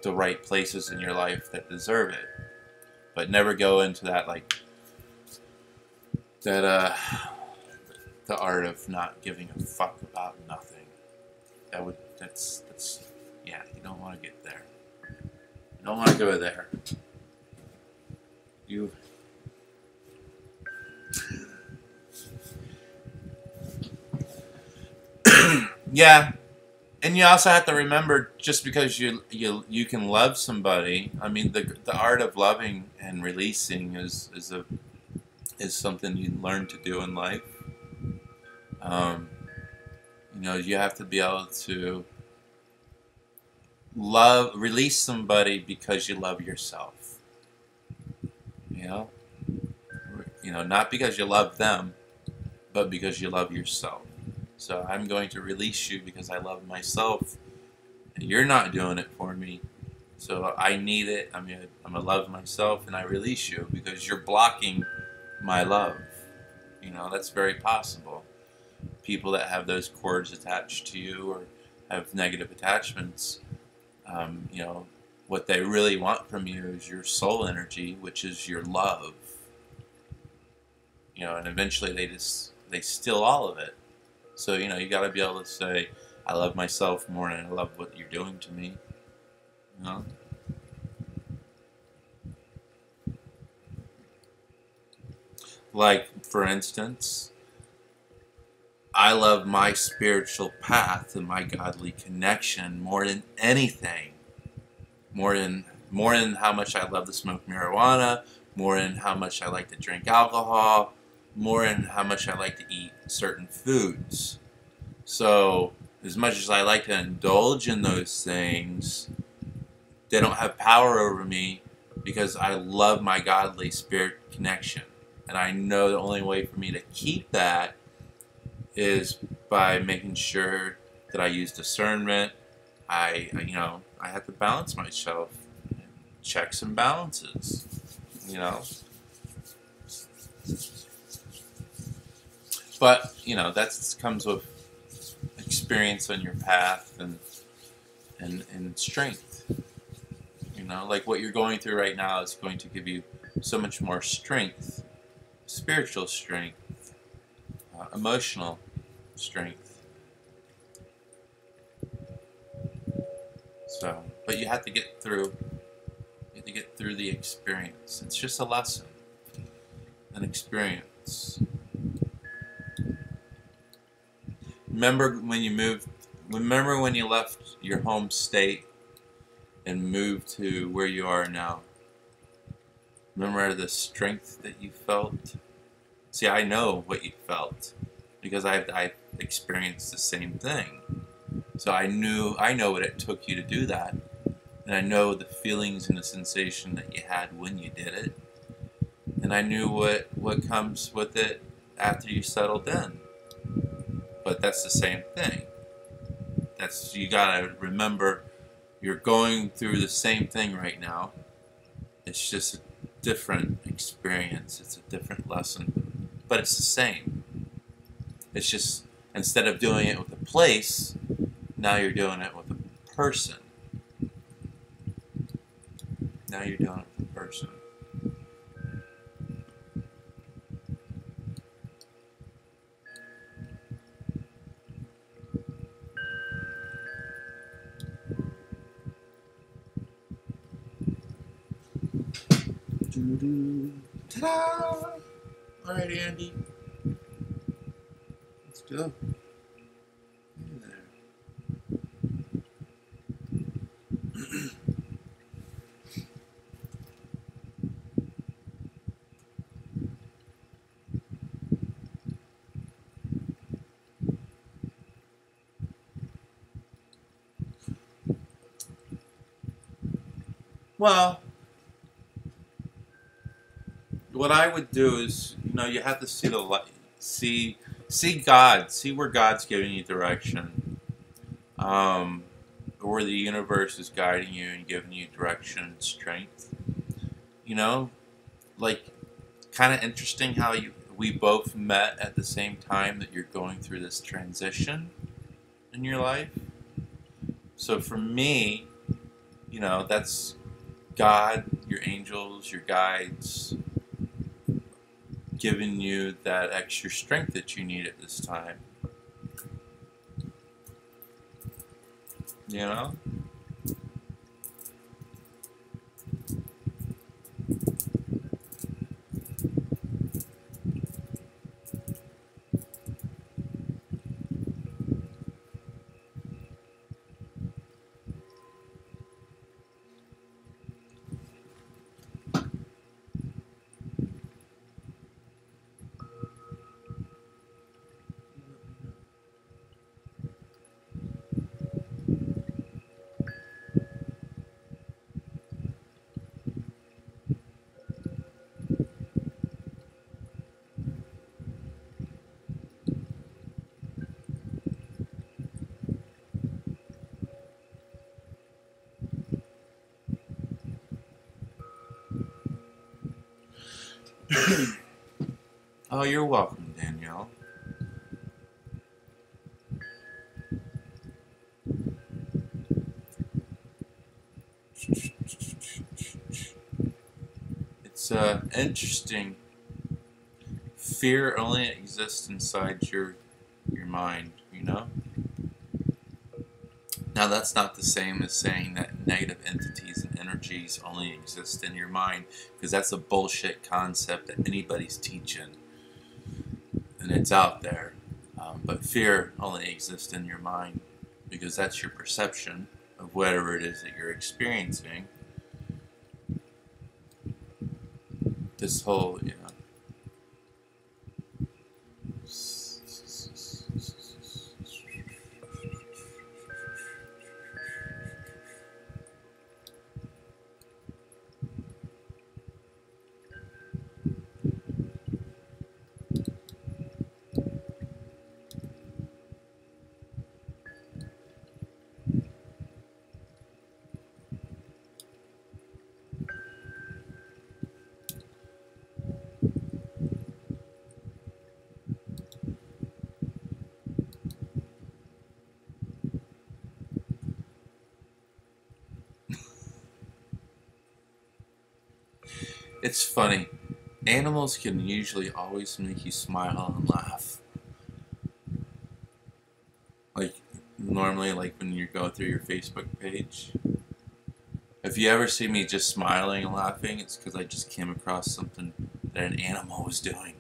the right places in your life that deserve it. But never go into that, like, that, the art of not giving a fuck about nothing. That's, yeah, you don't want to get there. You don't want to go there. Yeah, and you also have to remember, just because you can love somebody, I mean, the art of loving and releasing is something you learn to do in life. You know, you have to be able to release somebody because you love yourself. You know, not because you love them, but because you love yourself. So I'm going to release you because I love myself, and you're not doing it for me. So I need it. I'm gonna love myself, and I release you because you're blocking my love. You know, that's very possible. People that have those cords attached to you or have negative attachments, you know, what they really want from you is your soul energy, which is your love. You know, and eventually they steal all of it. So, you know, you got to be able to say, I love myself more than I love what you're doing to me. You know? Like, for instance, I love my spiritual path and my godly connection more than anything. More than how much I love to smoke marijuana, more than how much I like to drink alcohol, more than how much I like to eat certain foods. So, as much as I like to indulge in those things, they don't have power over me because I love my godly spirit connection. And I know the only way for me to keep that is by making sure that I use discernment. You know, I have to balance myself. Checks and balances, you know. But, you know, that comes with experience on your path and strength. You know, like what you're going through right now is going to give you so much more strength, spiritual strength, emotional strength. So, but you have to get through. You have to get through the experience. It's just a lesson, an experience. Remember when you moved? Remember when you left your home state and moved to where you are now? Remember the strength that you felt? See, I know what you felt because I've experienced the same thing. So I know what it took you to do that, and I know the feelings and the sensation that you had when you did it, and I knew what comes with it after you settled in. But that's the same thing. You gotta remember, you're going through the same thing right now. It's just a different experience. It's a different lesson, but it's the same. It's just, instead of doing it with a place, now you're doing it with a person. Now you're doing it with a person. Ta-da! All right, Andy. Let's go. Hey there. Well, what I would do is, you have to see the light, see God, see where God's giving you direction, or the universe is guiding you and giving you direction and strength. Like, kind of interesting how we both met at the same time that you're going through this transition in your life. So for me, that's God, your angels, your guides, giving you that extra strength that you need at this time. Oh, you're welcome, Danielle. It's interesting. Fear only exists inside your mind, Now, that's not the same as saying that negative entities and energies only exist in your mind, because that's a bullshit concept that anybody's teaching, and it's out there. But fear only exists in your mind, because that's your perception of whatever it is that you're experiencing. This whole, it's funny. Animals can usually always make you smile and laugh. Like, normally, like when you go through your Facebook page. If you ever see me just smiling and laughing, it's because I just came across something that an animal was doing.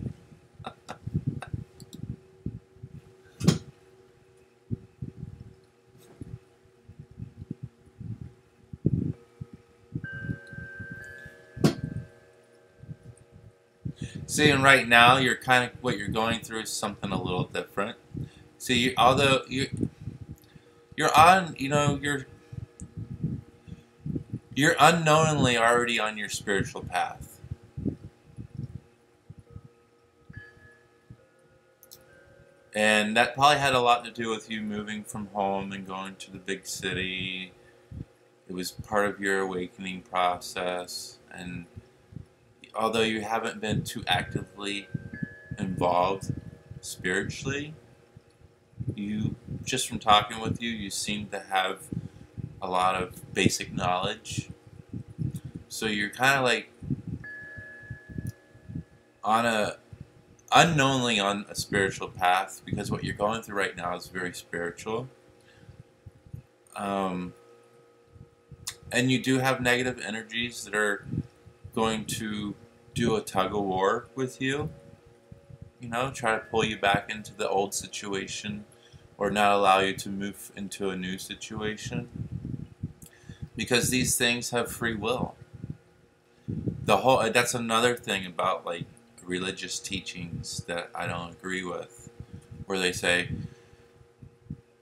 See, and right now you're kind of what you're going through is something a little different. See, although you're on, you're unknowingly already on your spiritual path. And that probably had a lot to do with you moving from home and going to the big city. It was part of your awakening process. And although you haven't been too actively involved spiritually, you, just from talking with you, you seem to have a lot of basic knowledge. So you're kind of like unknowingly on a spiritual path, because what you're going through right now is very spiritual. And you do have negative energies that are going to do a tug of war with you. Try to pull you back into the old situation or not allow you to move into a new situation. Because these things have free will. That's another thing about like religious teachings that I don't agree with, where they say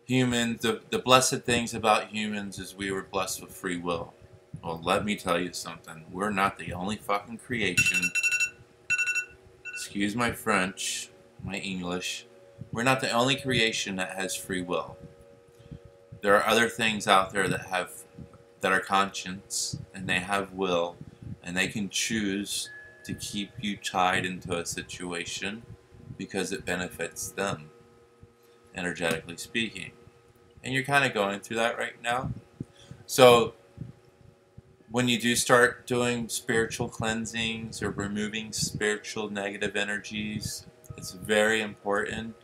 humans, the blessed things about humans is we were blessed with free will. Well, let me tell you something. We're not the only fucking creation. Excuse my French, my English. We're not the only creation that has free will. There are other things out there that are conscious, and they have will, and they can choose to keep you tied into a situation because it benefits them, energetically speaking. And you're kind of going through that right now. So when you do start doing spiritual cleansings or removing spiritual negative energies, it's very important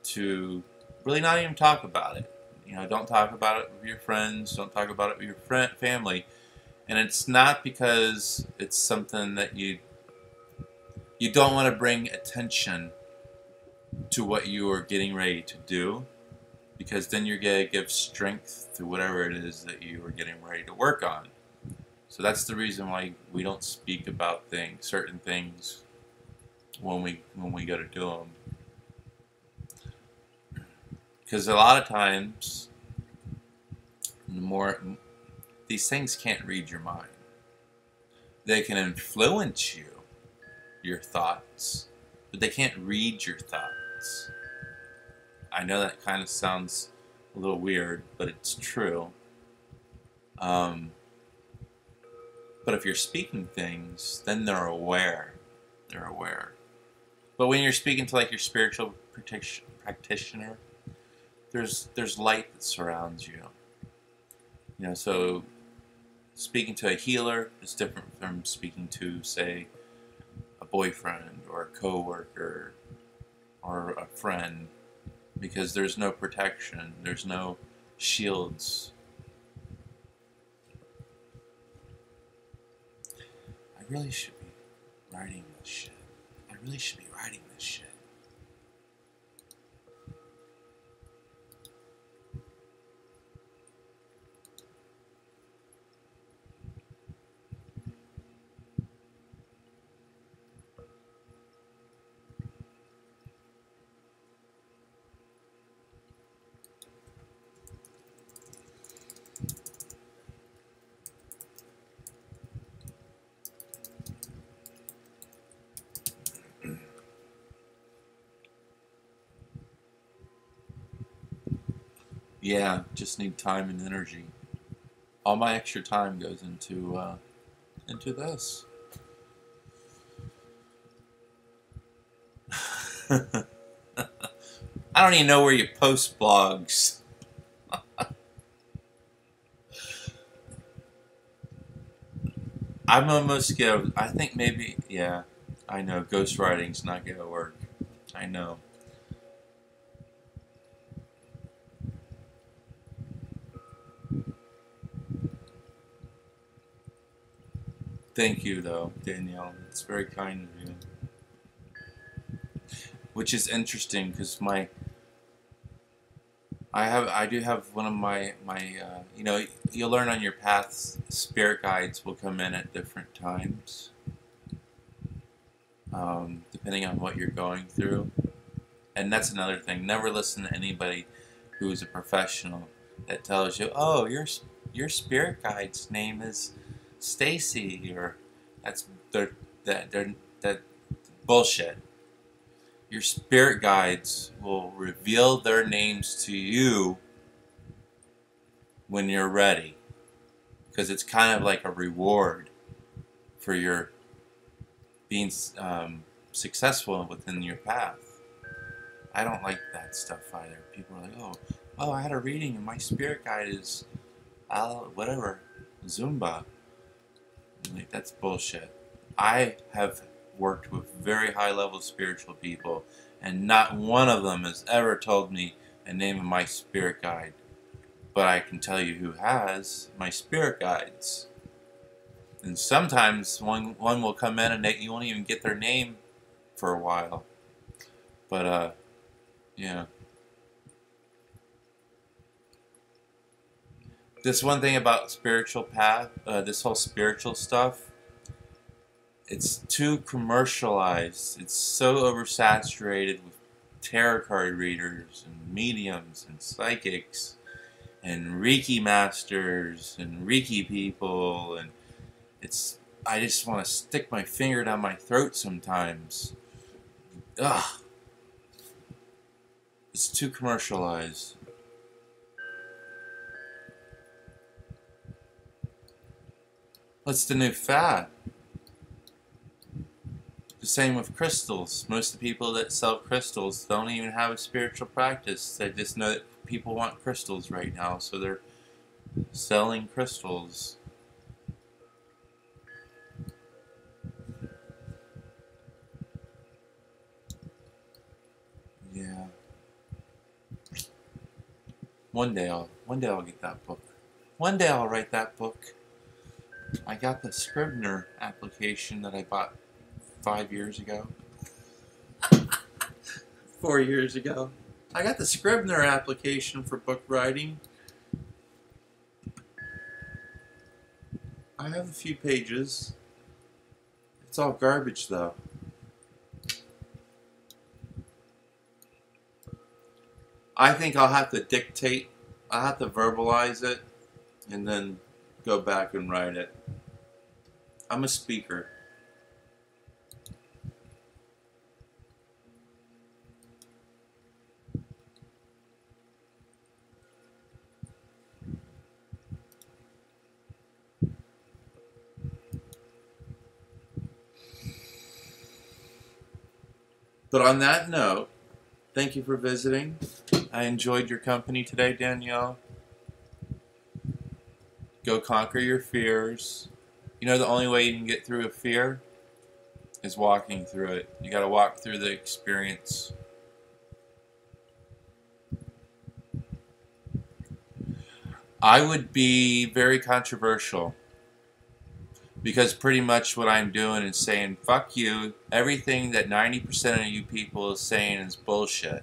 to really not even talk about it. Don't talk about it with your friends. Don't talk about it with your family. And it's not because it's something that you don't want to bring attention to what you are getting ready to do, because then you're going to give strength to whatever it is that you are getting ready to work on. So that's the reason why we don't speak about certain things when we go to do them. Because a lot of times, these things can't read your mind. They can influence your thoughts, but they can't read your thoughts. I know that kind of sounds a little weird, but it's true. But if you're speaking things, then they're aware. They're aware. But when you're speaking to like your spiritual practitioner, there's light that surrounds you. So speaking to a healer is different from speaking to, say, a boyfriend or a coworker or a friend, because there's no protection, there's no shields. I really should be writing this shit. I really should be writing this shit. Yeah, just need time and energy. All my extra time goes into this. I don't even know where you post blogs. I'm almost scared. I think maybe, yeah, I know, ghostwriting's not gonna work. I know. Thank you, though, Danielle. It's very kind of you. Which is interesting, because I do have one of my you'll learn on your paths, spirit guides will come in at different times, depending on what you're going through. And that's another thing. Never listen to anybody who is a professional that tells you, "Oh, your spirit guide's name is Stacy," or that bullshit. Your spirit guides will reveal their names to you when you're ready, because it's kind of like a reward for your being successful within your path. I don't like that stuff either. People are like, oh, I had a reading and my spirit guide is whatever, Zumba. I'm like, that's bullshit. I have worked with very high-level spiritual people, and not one of them has ever told me the name of my spirit guide. But I can tell you who has my spirit guides. And sometimes one will come in and you won't even get their name for a while. But, yeah. This one thing about spiritual path, this whole spiritual stuff, it's too commercialized. It's so oversaturated with tarot card readers and mediums and psychics and Reiki masters and Reiki people, and I just want to stick my finger down my throat sometimes. Ugh. It's too commercialized. What's the new fad? The same with crystals. Most of the people that sell crystals don't even have a spiritual practice. They just know that people want crystals right now, so they're selling crystals. Yeah. One day I'll get that book. One day I'll write that book. I got the Scrivener application that I bought 5 years ago. 4 years ago. I got the Scrivener application for book writing. I have a few pages. It's all garbage though. I think I'll have to dictate, I'll have to verbalize it, and then go back and write it. I'm a speaker. But on that note, thank you for visiting. I enjoyed your company today, Danielle. Go conquer your fears. You know the only way you can get through a fear is walking through it. You gotta walk through the experience. I would be very controversial, because pretty much what I'm doing is saying, fuck you, everything that 90% of you people is saying is bullshit.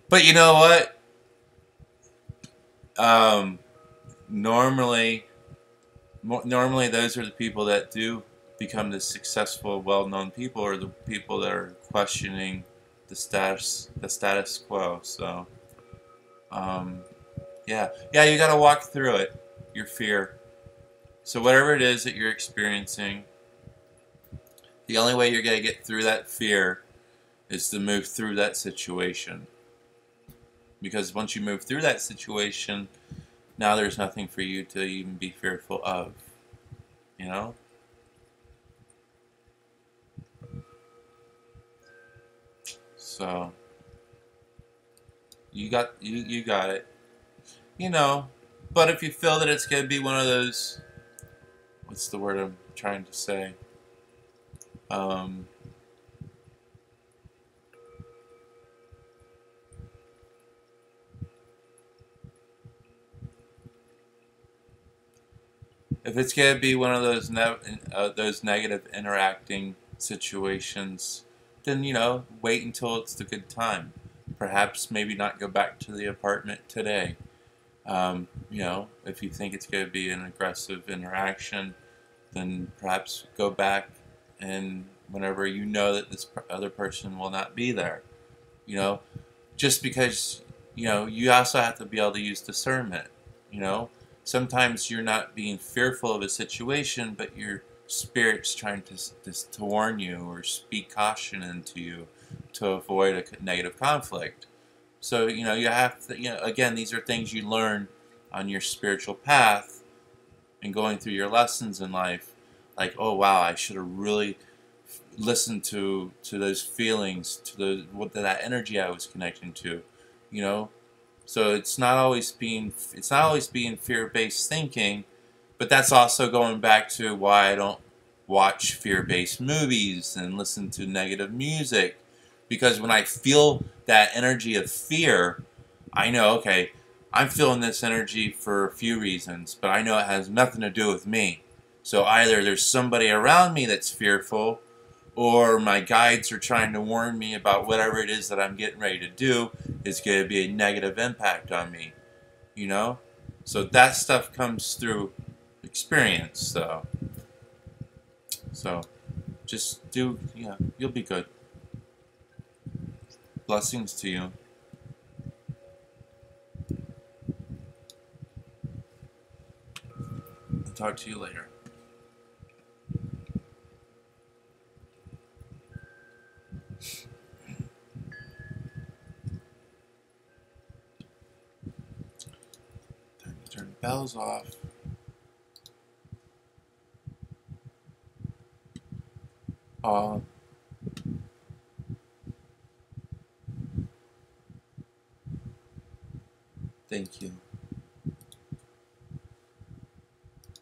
But you know what? Normally those are the people that do become the successful, well-known people, or the people that are questioning the status quo. So, yeah, you gotta walk through it, your fear. So whatever it is that you're experiencing, the only way you're gonna get through that fear is to move through that situation. Because once you move through that situation, now there's nothing for you to even be fearful of. You know? So you got it. You know, but if you feel that it's gonna be one of those, what's the word I'm trying to say? If it's going to be one of those negative interacting situations, then, you know, wait until it's the good time. Perhaps maybe not go back to the apartment today. You know, if you think it's going to be an aggressive interaction, then perhaps go back, and whenever you know that this other person will not be there, you know, just because, you know, you also have to be able to use discernment, you know. Sometimes you're not being fearful of a situation, but your spirit's trying to warn you or speak caution into you to avoid a negative conflict. So, you know, you have to, you know, again, these are things you learn on your spiritual path and going through your lessons in life. Like, oh wow, I should have really listened to those feelings, to that energy I was connecting to, you know. So it's not always being fear-based thinking, but that's also going back to why I don't watch fear-based movies and listen to negative music, because when I feel that energy of fear, I know, okay, I'm feeling this energy for a few reasons, but I know it has nothing to do with me. So either there's somebody around me that's fearful, or my guides are trying to warn me about whatever it is that I'm getting ready to do is going to be a negative impact on me, you know? So that stuff comes through experience, so just do, yeah, you'll be good. Blessings to you. I'll talk to you later. Time to turn the bells off. Thank you.